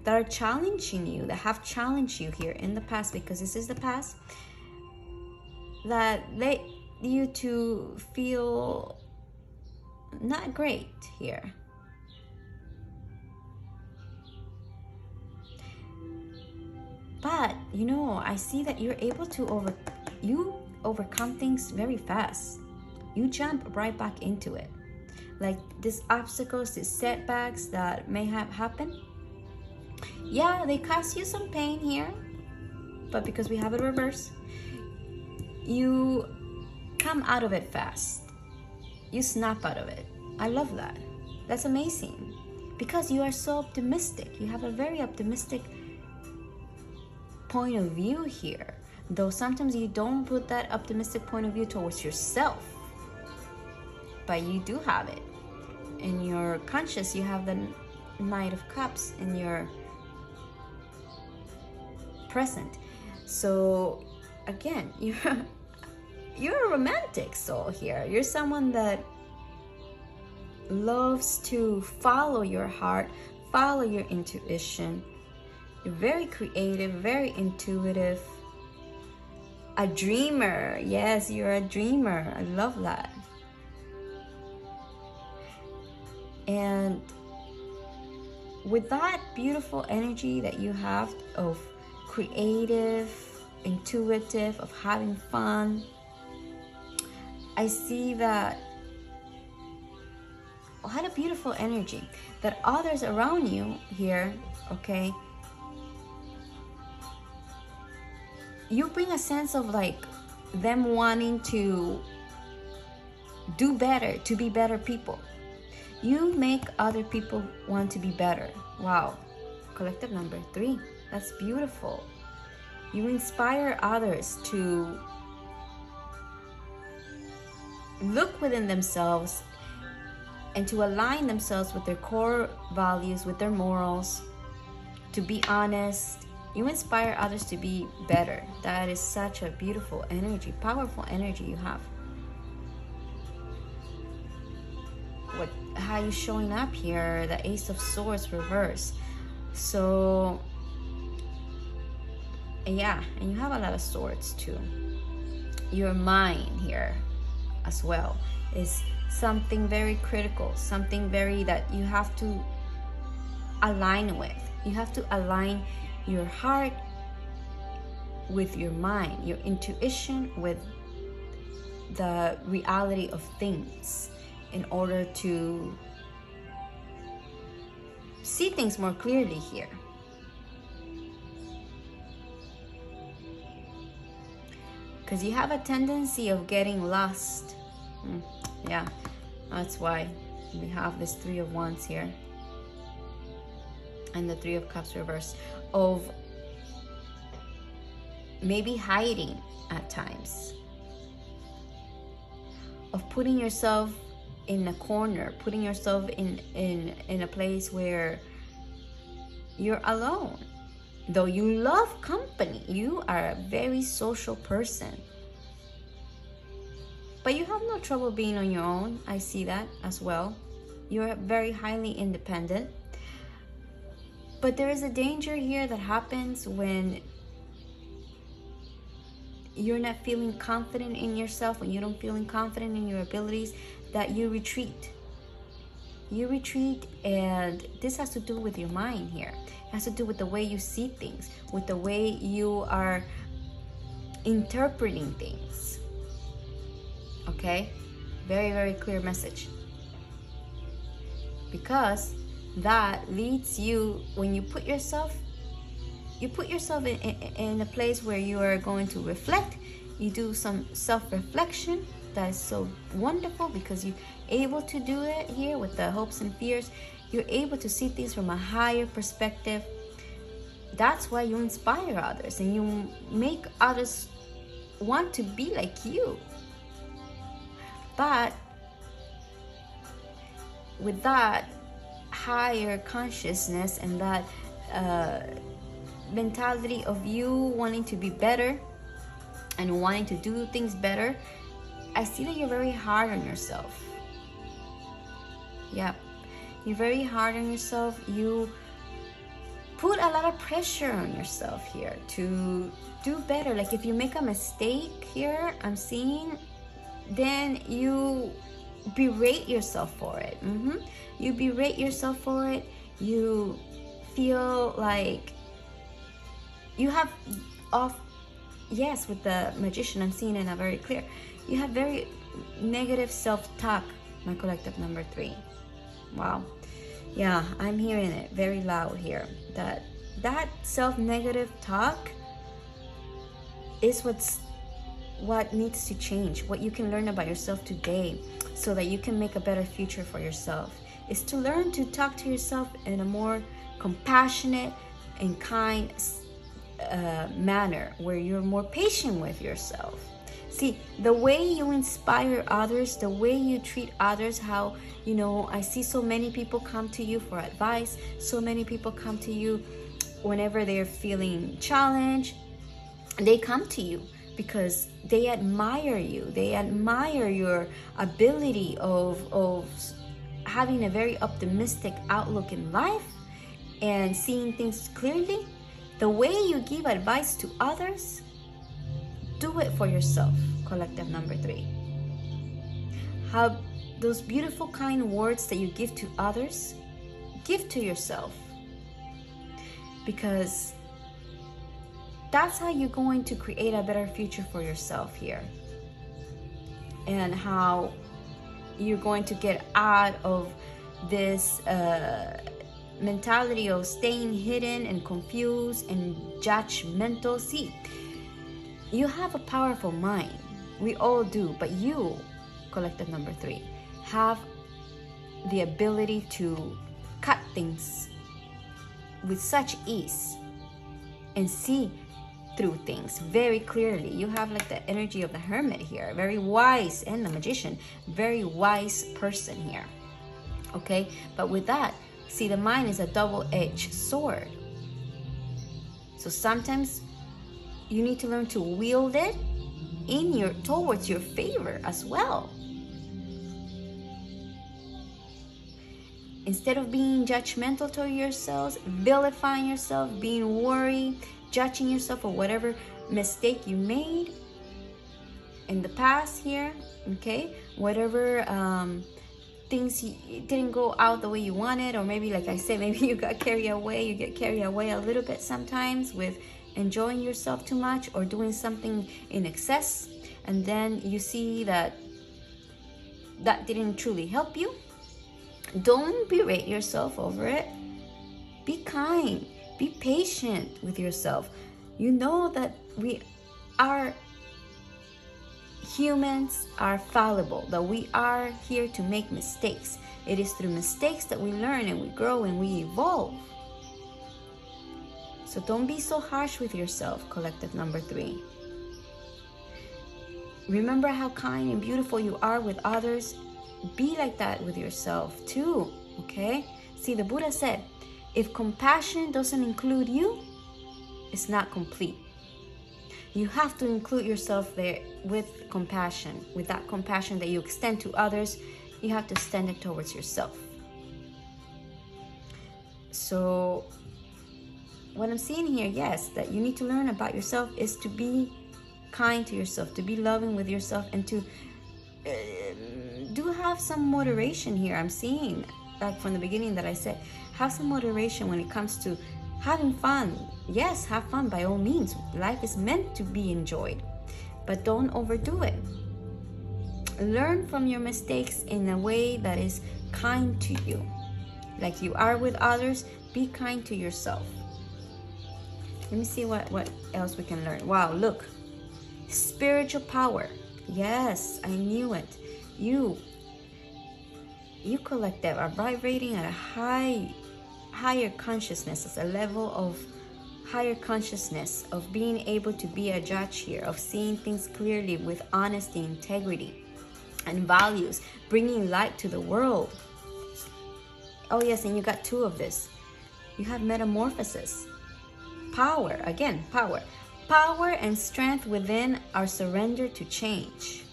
are challenging you, that have challenged you here in the past, because this is the past, that led you to feel not great here. But I see that you're able to overcome things very fast. You jump right back into it. Like these obstacles, these setbacks that may have happened, yeah, they cause you some pain here, but because we have it reversed, you come out of it fast. You snap out of it. I love that. That's amazing, because you are so optimistic. You have a very optimistic point of view here, though sometimes you don't put that optimistic point of view towards yourself, but you do have it in your conscious. You have the Knight of Cups in your present. So again, you're a romantic soul here. You're someone that loves to follow your heart, follow your intuition. You're very creative, very intuitive, a dreamer. Yes, you're a dreamer. I love that. And with that beautiful energy that you have of creative, intuitive, of having fun, I see that what a beautiful energy that others around you here, okay, you bring a sense of like them wanting to do better, to be better people. You make other people want to be better. Wow. Collective number 3. That's beautiful. You inspire others to look within themselves and to align themselves with their core values, with their morals, to be honest. You inspire others to be better. That is such a beautiful energy, powerful energy you have. How you showing up here, the Ace of Swords reverse. So yeah, and you have a lot of swords too. Your mind here as well is something very critical, something very that you have to align with. You have to align your heart, with your mind, your intuition, with the reality of things, in order to see things more clearly here. Because you have a tendency of getting lost. Yeah, that's why we have this Three of Wands here and the Three of Cups reversed, of maybe hiding at times, of putting yourself in a corner, putting yourself in a place where you're alone. Though you love company, you are a very social person, but you have no trouble being on your own. I see that as well. You're very highly independent, but there is a danger here that happens when you're not feeling confident in yourself, when you don't feel confident in your abilities, that you retreat. You retreat, and this has to do with your mind here. It has to do with the way you see things, with the way you are interpreting things. Okay? Very, very clear message. Because that leads you, when you put yourself in a place where you are going to reflect. You do some self-reflection. That is so wonderful, because you're able to do it here with the hopes and fears. You're able to see things from a higher perspective. That's why you inspire others, and you make others want to be like you. But with that higher consciousness and that mentality of you wanting to be better and wanting to do things better, I see that you're very hard on yourself. Yeah, you're very hard on yourself. You put a lot of pressure on yourself here to do better. Like if you make a mistake here, I'm seeing, then you berate yourself for it. You berate yourself for it. You feel like you have yes, with the Magician, I'm seeing it very clear. You have very negative self-talk, my collective number 3. Wow. Yeah, I'm hearing it very loud here. That self-negative talk is what needs to change. What you can learn about yourself today, so that you can make a better future for yourself, is to learn to talk to yourself in a more compassionate and kind manner, where you're more patient with yourself. See, the way you inspire others, the way you treat others, how, I see so many people come to you for advice. So many people come to you whenever they're feeling challenged. They come to you because they admire you. They admire your ability of having a very optimistic outlook in life and seeing things clearly. The way you give advice to others, do it for yourself, collective number 3. How those beautiful, kind words that you give to others, give to yourself. Because that's how you're going to create a better future for yourself here. And how you're going to get out of this mentality of staying hidden and confused and judgmental. See, you have a powerful mind. We all do. But you, collective number 3, have the ability to cut things with such ease and see through things very clearly. You have like the energy of the Hermit here, very wise, and the Magician, very wise person here. Okay, but with that, see, the mind is a double-edged sword. So sometimes you need to learn to wield it towards your favor as well. Instead of being judgmental to yourselves, vilifying yourself, being worried, judging yourself for whatever mistake you made in the past here, okay? Whatever things didn't go out the way you wanted, or maybe, like I said, maybe you got carried away. You get carried away a little bit sometimes with enjoying yourself too much or doing something in excess, and then you see that that didn't truly help you, don't berate yourself over it. Be kind, be patient with yourself. You know that humans are fallible, that we are here to make mistakes. It is through mistakes that we learn and we grow and we evolve. So don't be so harsh with yourself, collective number 3. Remember how kind and beautiful you are with others. Be like that with yourself too, okay? See, the Buddha said, if compassion doesn't include you, it's not complete. You have to include yourself there with compassion. With that compassion that you extend to others, you have to extend it towards yourself. So what I'm seeing here, yes, that you need to learn about yourself is to be kind to yourself, to be loving with yourself, and to do have some moderation here. I'm seeing, like from the beginning that I said, have some moderation when it comes to having fun. Yes, have fun by all means. Life is meant to be enjoyed, but don't overdo it. Learn from your mistakes in a way that is kind to you. Like you are with others, be kind to yourself. Let me see what else we can learn. Wow, look. Spiritual power. Yes, I knew it. You collective are vibrating at a higher consciousness, as a level of higher consciousness, of being able to be a judge here, of seeing things clearly with honesty, integrity, and values, bringing light to the world. Oh yes, and you got 2 of this. You have metamorphosis. Power, again, power. Power and strength within our surrender to change.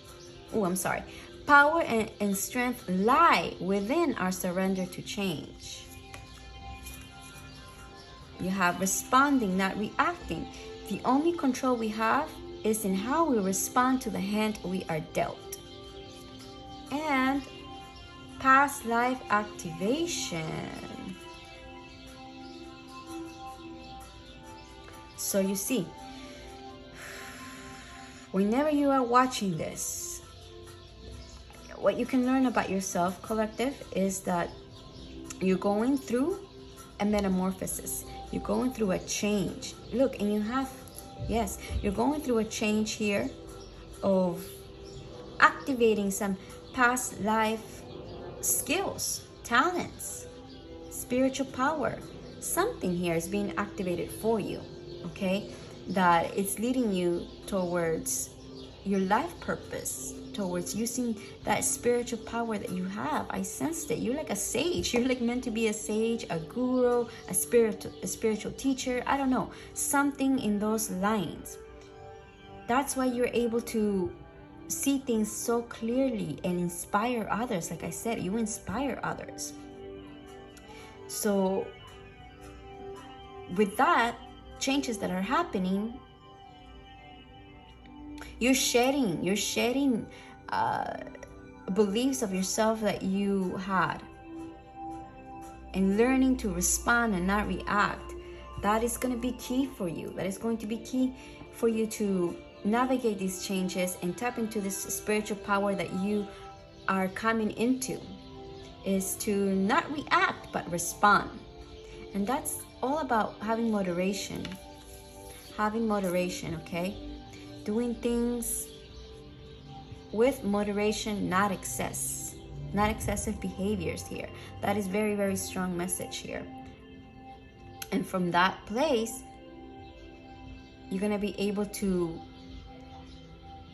Oh, I'm sorry. Power and strength lie within our surrender to change. You have responding, not reacting. The only control we have is in how we respond to the hand we are dealt. And past life activation. So you see, whenever you are watching this, what you can learn about yourself, collective, is that you're going through a metamorphosis. You're going through a change. Look, and you have, yes, you're going through a change here of activating some past life skills, talents, spiritual power. Something here is being activated for you, okay? That it's leading you towards your life purpose, towards using that spiritual power that you have. I sensed it. You're like a sage. You're like meant to be a sage, a guru, a spiritual teacher. I don't know. Something in those lines. That's why you're able to see things so clearly and inspire others. Like I said, you inspire others. So with that, changes that are happening, you're shedding beliefs of yourself that you had, and learning to respond and not react. That is going to be key for you. That is going to be key for you to navigate these changes and tap into this spiritual power that you are coming into, is to not react but respond. And that's all about having moderation. Having moderation, okay? Doing things with moderation, not excess. Not excessive behaviors here. That is very, very strong message here. And from that place, you're going to be able to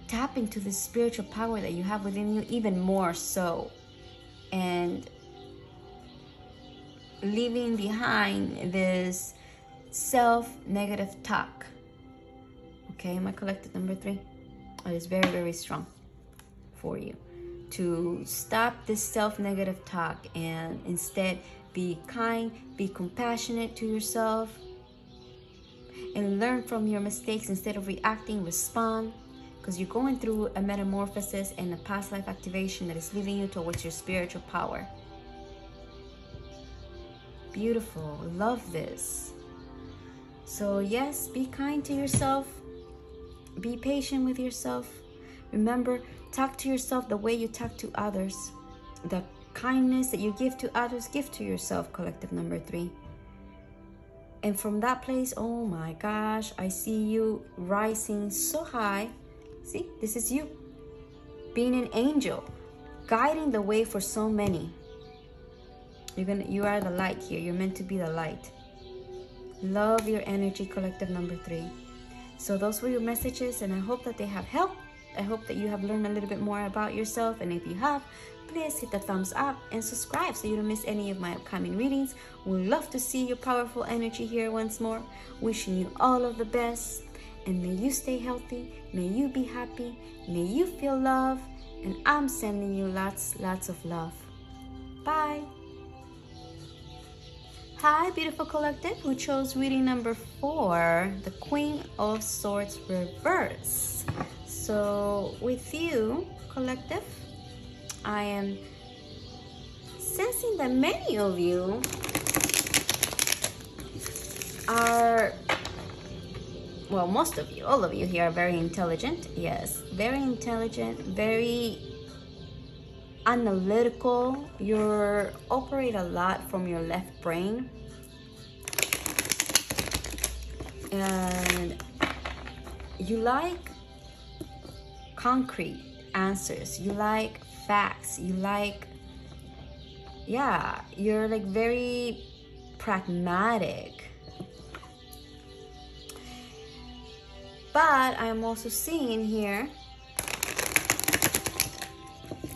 tap into the spiritual power that you have within you even more so. And leaving behind this self-negative talk. Okay, my collective number 3. It is very, very strong for you to stop this self-negative talk and instead be kind, be compassionate to yourself, and learn from your mistakes. Instead of reacting, respond, because you're going through a metamorphosis and a past life activation that is leading you towards your spiritual power. Beautiful. Love this. So yes, be kind to yourself. Be patient with yourself. Remember, talk to yourself the way you talk to others. The kindness that you give to others, give to yourself, collective number 3. And from that place, oh my gosh, I see you rising so high. See, this is you being an angel, guiding the way for so many. You are the light here. You're meant to be the light. Love your energy, collective number 3. So those were your messages, and I hope that they have helped. I hope that you have learned a little bit more about yourself, and if you have, please hit the thumbs up and subscribe so you don't miss any of my upcoming readings. We'd love to see your powerful energy here once more. Wishing you all of the best, and may you stay healthy, may you be happy, may you feel love, and I'm sending you lots of love. Bye. Hi, beautiful collective who chose reading number 4, the Queen of Swords reverse. So with you, collective, I am sensing that many of you are, well, most of you, all of you here are very intelligent. Yes, very intelligent, very analytical. You operate a lot from your left brain, and you like concrete answers. You like facts. You like, yeah, you're like very pragmatic. But I'm also seeing here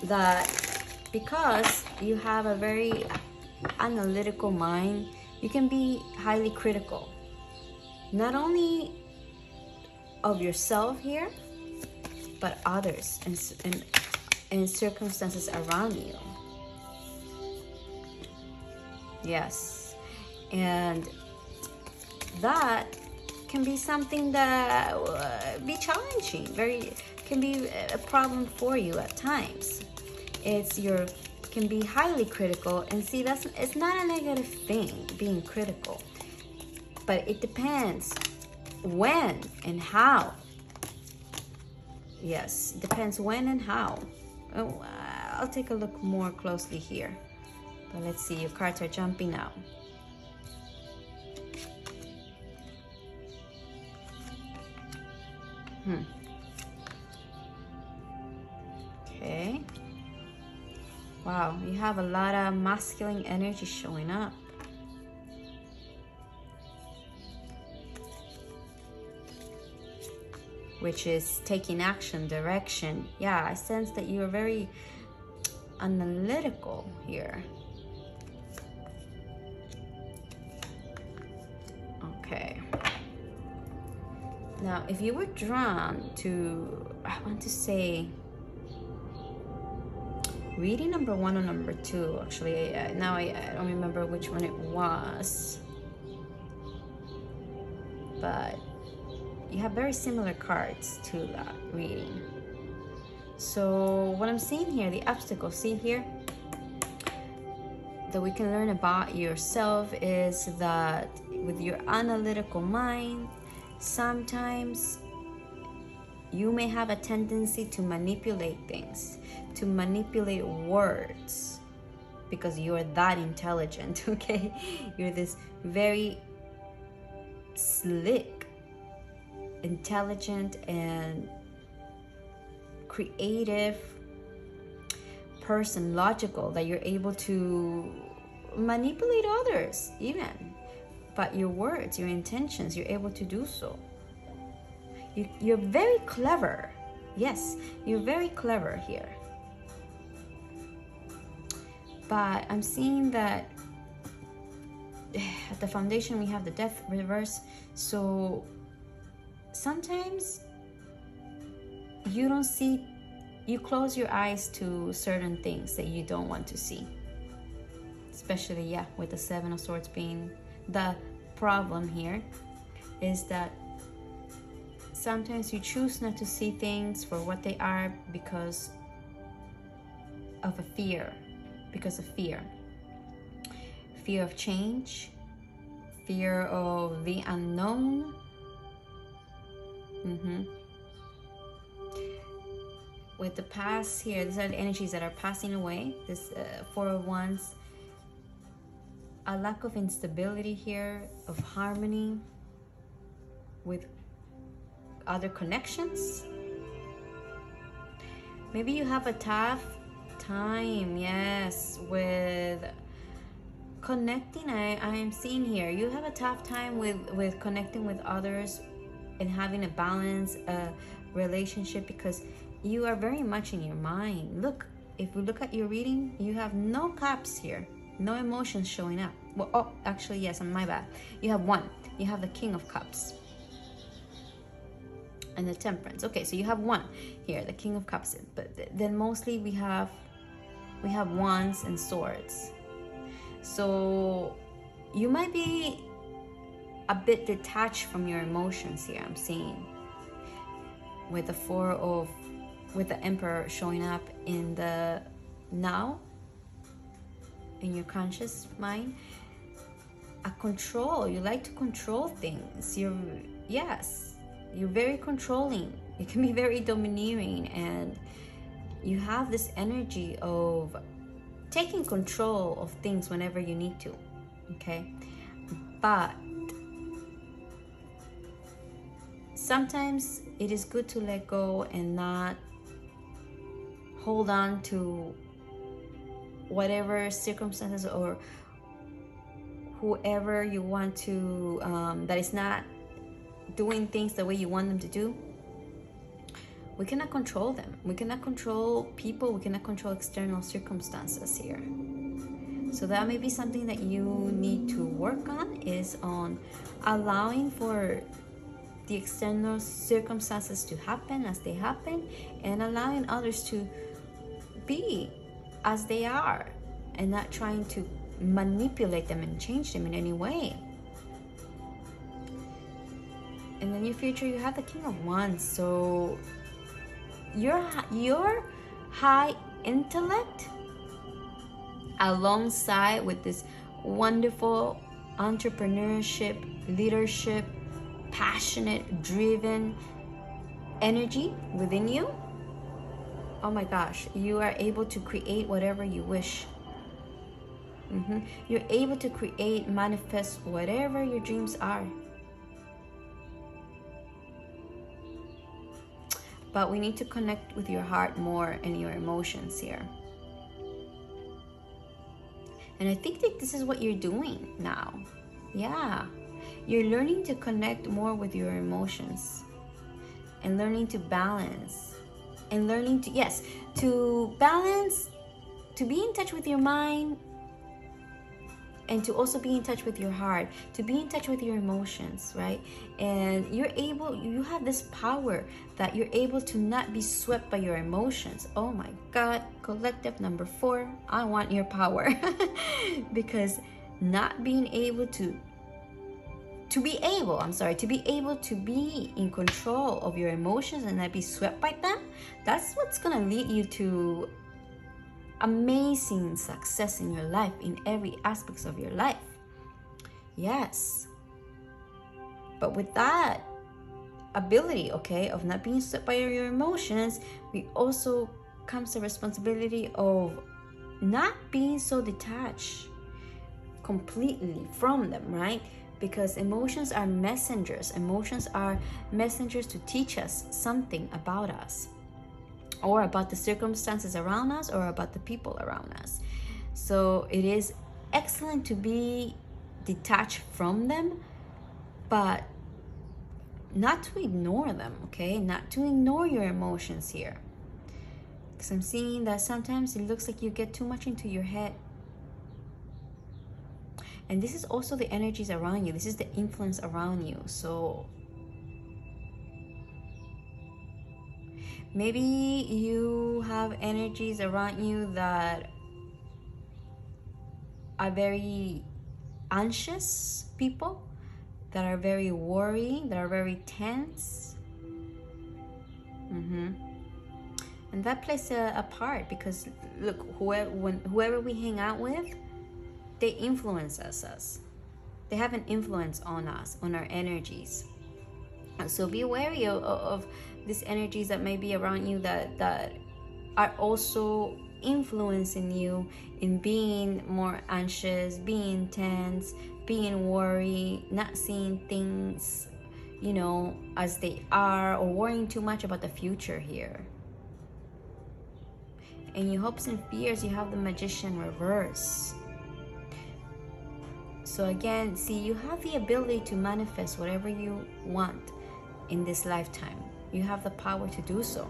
that because you have a very analytical mind, you can be highly critical, not only of yourself here, but others and circumstances around you. Yes, and that can be something that be challenging, can be a problem for you at times. Can be highly critical, and see, it's not a negative thing being critical, but it depends when and how. Yes, it depends when and how. Oh, I'll take a look more closely here, but let's see, your cards are jumping out. Okay. Wow, you have a lot of masculine energy showing up. Which is taking action, direction. Yeah, I sense that you're very analytical here. Okay. Now, if you were drawn to, I want to say, reading number 1 or number 2, actually, now I don't remember which one it was, but you have very similar cards to that reading. So what I'm seeing here, the obstacle, see here, that we can learn about yourself is that with your analytical mind, sometimes you may have a tendency to manipulate things, to manipulate words, because you're that intelligent, okay? You're this very slick, intelligent, and creative person, logical, that you're able to manipulate others even. But your words, your intentions, you're able to do so. You're very clever. Yes, you're very clever here. But I'm seeing that at the foundation we have the Death reverse. So sometimes you don't see, you close your eyes to certain things that you don't want to see. Especially, yeah, with the 7 of Swords being the problem here, is that sometimes you choose not to see things for what they are because of a fear. Because of fear. Fear of change, fear of the unknown. With the past here, these are the energies that are passing away. This Four of Wands, a lack of instability here, of harmony with other connections. Maybe you have a tough time, yes, with connecting. I am seeing here, you have a tough time with connecting with others and having a balanced relationship, because you are very much in your mind. Look, if we look at your reading, you have no cups here, no emotions showing up. Well, oh, actually, yes, my bad. You have one. You have the King of Cups and the Temperance. Okay, so you have one here, the King of Cups. But then mostly we have Wands and Swords. So you might be a bit detached from your emotions here, I'm seeing. With the Emperor showing up in the now, in your conscious mind. A control, you like to control things. You're very controlling. You can be very domineering, and you have this energy of taking control of things whenever you need to, okay? But sometimes it is good to let go and not hold on to whatever circumstances or whoever you want to, that is not doing things the way you want them to do. We cannot control them. We cannot control people. We cannot control external circumstances here. So that may be something that you need to work on, is on allowing for the external circumstances to happen as they happen, and allowing others to be as they are, and not trying to manipulate them and change them in any way. In the near future, you have the King of Wands. So your high intellect, alongside with this wonderful entrepreneurship, leadership, passionate, driven energy within you, oh my gosh, you are able to create whatever you wish. You're able to create, manifest whatever your dreams are. But we need to connect with your heart more and your emotions here. And I think that this is what you're doing now. Yeah, you're learning to connect more with your emotions, and learning to balance, and learning to, yes, to balance, to be in touch with your mind, and to also be in touch with your heart, to be in touch with your emotions, right? And you have this power that you're able to not be swept by your emotions. Oh my God, collective number 4, I want your power. Because not being able to be able to be in control of your emotions and not be swept by them, that's what's gonna lead you to amazing success in your life, in every aspects of your life. Yes. But with that ability, okay, of not being swept by your emotions, we also comes the responsibility of not being so detached completely from them, right? Because emotions are messengers. Emotions are messengers to teach us something about us, or about the circumstances around us, or about the people around us. So it is excellent to be detached from them, but not to ignore them, okay? Not to ignore your emotions here. Because I'm seeing that sometimes it looks like you get too much into your head. And this is also the energies around you. This is the influence around you. So maybe you have energies around you that are very anxious people, that are very worried, that are very tense. And that plays a part, because look, whoever we hang out with, they influence us. They have an influence on us, on our energies. And so be wary of these energies that may be around you that are also influencing you in being more anxious, being tense, being worried, not seeing things, as they are, or worrying too much about the future here. In your hopes and fears, you have the Magician reverse. So again, see, you have the ability to manifest whatever you want in this lifetime. You have the power to do so.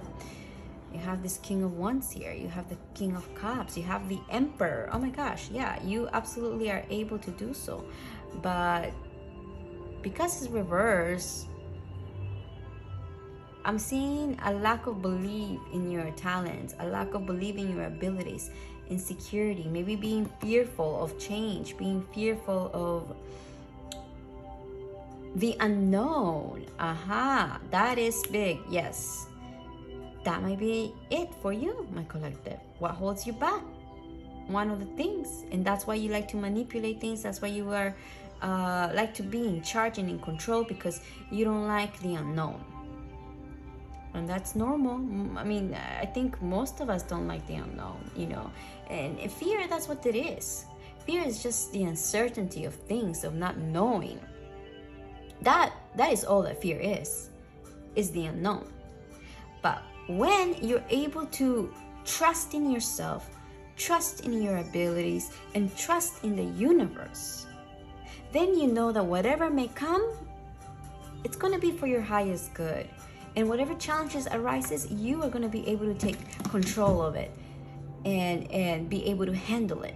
You have this King of Wands here. You have the King of Cups. You have the Emperor. Oh my gosh, yeah, you absolutely are able to do so. But because it's reversed, I'm seeing a lack of belief in your talents, a lack of belief in your abilities, insecurity, maybe being fearful of change, being fearful of the unknown. That is big, yes. That might be it for you, my collective. What holds you back? One of the things. And that's why you like to manipulate things. That's why you are like to be in charge and in control, because you don't like the unknown. And that's normal. I mean, I think most of us don't like the unknown, And fear, that's what it is. Fear is just the uncertainty of things, of not knowing. That is all that fear is the unknown. But when you're able to trust in yourself, trust in your abilities, and trust in the universe, then you know that whatever may come, it's going to be for your highest good. And whatever challenges arises, you are going to be able to take control of it and be able to handle it,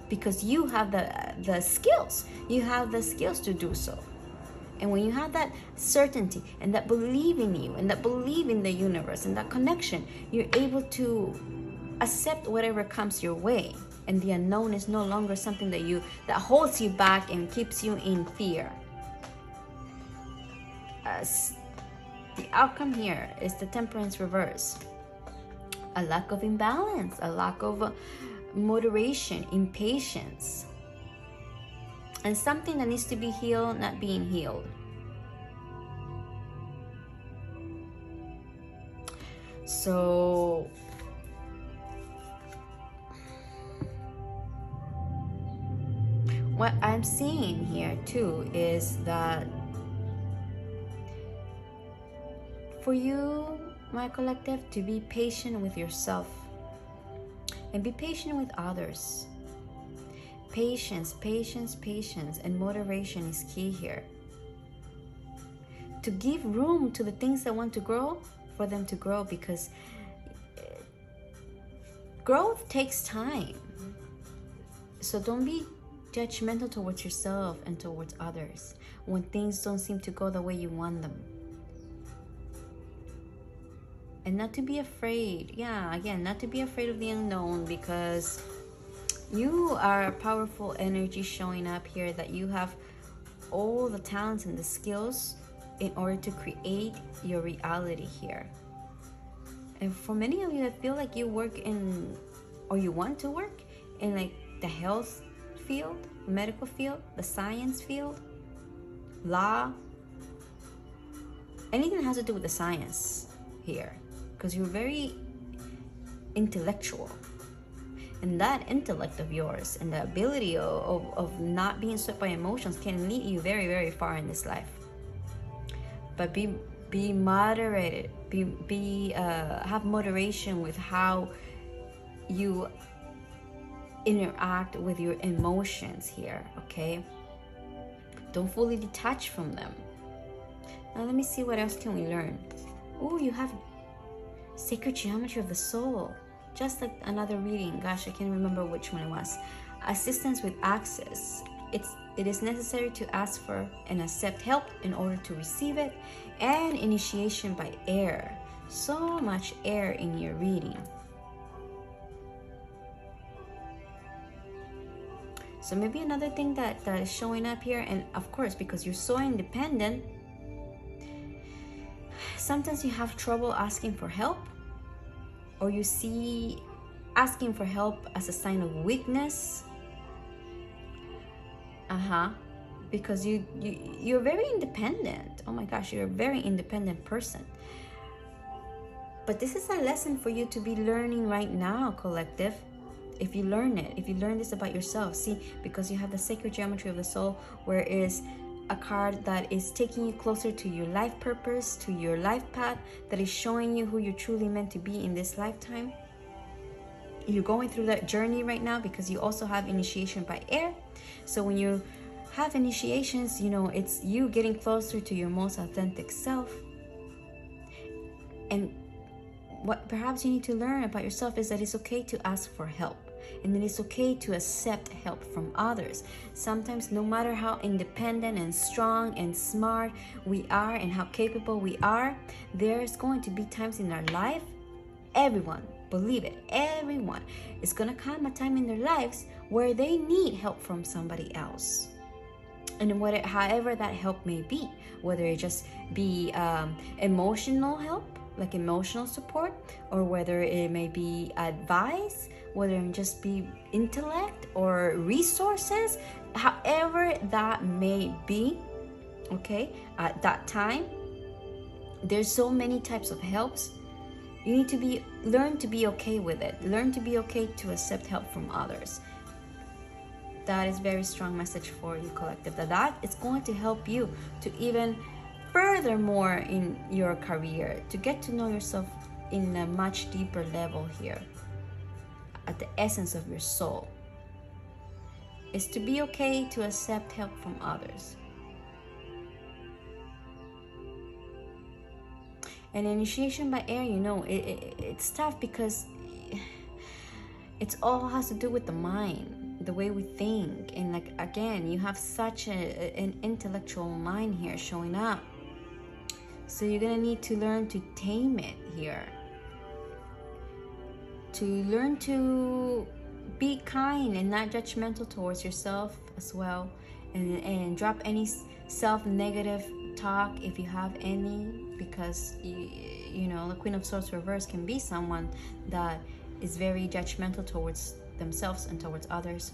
because you have the skills. You have the skills to do so. And when you have that certainty and that belief in you and that belief in the universe and that connection, you're able to accept whatever comes your way. And the unknown is no longer something that holds you back and keeps you in fear. The outcome here is the Temperance reverse. A lack of imbalance, a lack of moderation, impatience. And something that needs to be healed, not being healed. So what I'm seeing here too is that for you, my collective, to be patient with yourself and be patient with others. Patience, and moderation is key here. To give room to the things that want to grow, for them to grow, because growth takes time. So don't be judgmental towards yourself and towards others when things don't seem to go the way you want them. And not to be afraid. Not to be afraid of the unknown, because you are a powerful energy showing up here, that you have all the talents and the skills in order to create your reality here. And for many of you, I feel like you work in, or you want to work in, like the health field, medical field, the science field, law, anything that has to do with the science here, because you're very intellectual. And that intellect of yours and the ability of not being swept by emotions can lead you very, very far in this life. But be moderated. Have moderation with how you interact with your emotions here, okay? Don't fully detach from them. Now let me see, what else can we learn? Oh, you have Sacred Geometry of the Soul. Just like another reading, gosh, I can't remember which one it was. Assistance with access. It is necessary to ask for and accept help in order to receive it. And initiation by air. So much air in your reading. So maybe another thing that is showing up here, and of course, because you're so independent, sometimes you have trouble asking for help, or you see asking for help as a sign of weakness. because you're very independent. Oh my gosh, you're a very independent person. But this is a lesson for you to be learning right now, collective. If you learn it, if you learn this about yourself, see, because you have the sacred geometry of the soul, where it is a card that is taking you closer to your life purpose, to your life path, that is showing you who you're truly meant to be in this lifetime. You're going through that journey right now because you also have initiation by air. So when you have initiations, you know, it's you getting closer to your most authentic self. And what perhaps you need to learn about yourself is that it's okay to ask for help, and that it's okay to accept help from others. Sometimes, no matter how independent and strong and smart we are and how capable we are, there's going to be times in our life, everyone, believe it, everyone is going to come a time in their lives where they need help from somebody else. And however that help may be, whether it just be emotional help, like emotional support, or whether it may be advice, whether it just be intellect or resources, however that may be, okay, at that time, there's so many types of helps. You need to learn to be okay with it. Learn to be okay to accept help from others. That is very strong message for you, collective. That is going to help you to even furthermore in your career, to get to know yourself in a much deeper level here, at the essence of your soul, is to be okay to accept help from others. And initiation by air, you know, it's tough because it's all has to do with the mind, the way we think. And like, again, you have such an intellectual mind here showing up. So you're gonna need to learn to tame it here, to learn to be kind and not judgmental towards yourself as well, and drop any self-negative talk if you have any, because you know, the Queen of Swords reverse can be someone that is very judgmental towards themselves and towards others.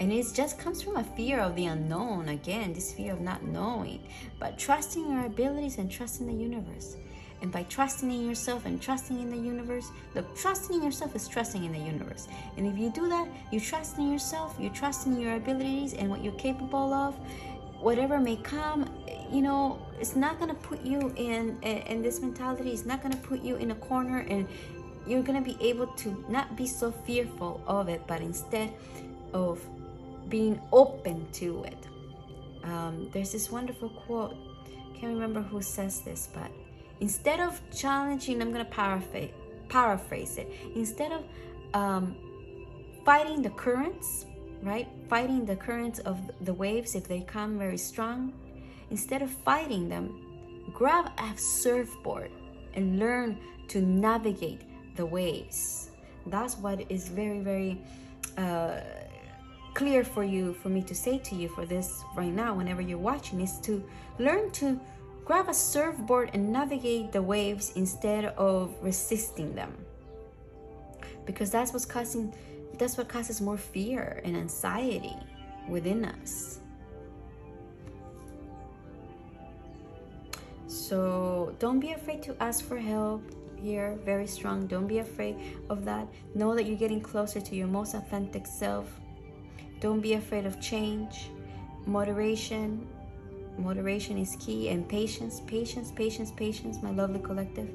And it just comes from a fear of the unknown. Again, this fear of not knowing, but trusting your abilities and trusting the universe. And by trusting in yourself and trusting in the universe, look, trusting in yourself is trusting in the universe. And if you do that, you trust in yourself, you trust in your abilities and what you're capable of, whatever may come, you know, it's not going to put you in this mentality. It's not going to put you in a corner, and you're going to be able to not be so fearful of it, but instead of being open to it. There's this wonderful quote, can't remember who says this, but instead of challenging, I'm going to paraphrase it, instead of fighting the currents, right, fighting the currents of the waves if they come very strong, instead of fighting them, grab a surfboard and learn to navigate the waves. That's what is very, very clear for me to say to you for this right now, whenever you're watching, is to learn to grab a surfboard and navigate the waves instead of resisting them, because that's what causes more fear and anxiety within us. So don't be afraid to ask for help here. Very strong. Don't be afraid of that. Know that you're getting closer to your most authentic self. Don't be afraid of change. Moderation is key. And patience, my lovely collective.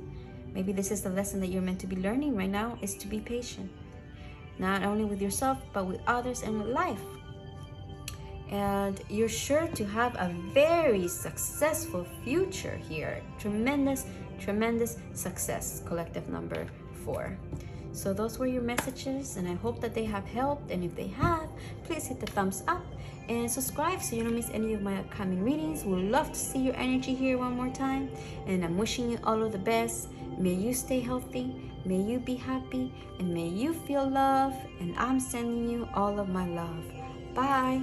Maybe this is the lesson that you're meant to be learning right now, is to be patient. Not only with yourself, but with others and with life. And you're sure to have a very successful future here. Tremendous success, collective number 4. So those were your messages, and I hope that they have helped. And if they have, please hit the thumbs up and subscribe so you don't miss any of my upcoming readings. Would love to see your energy here one more time. And I'm wishing you all of the best. May you stay healthy, may you be happy, and may you feel love. And I'm sending you all of my love. Bye.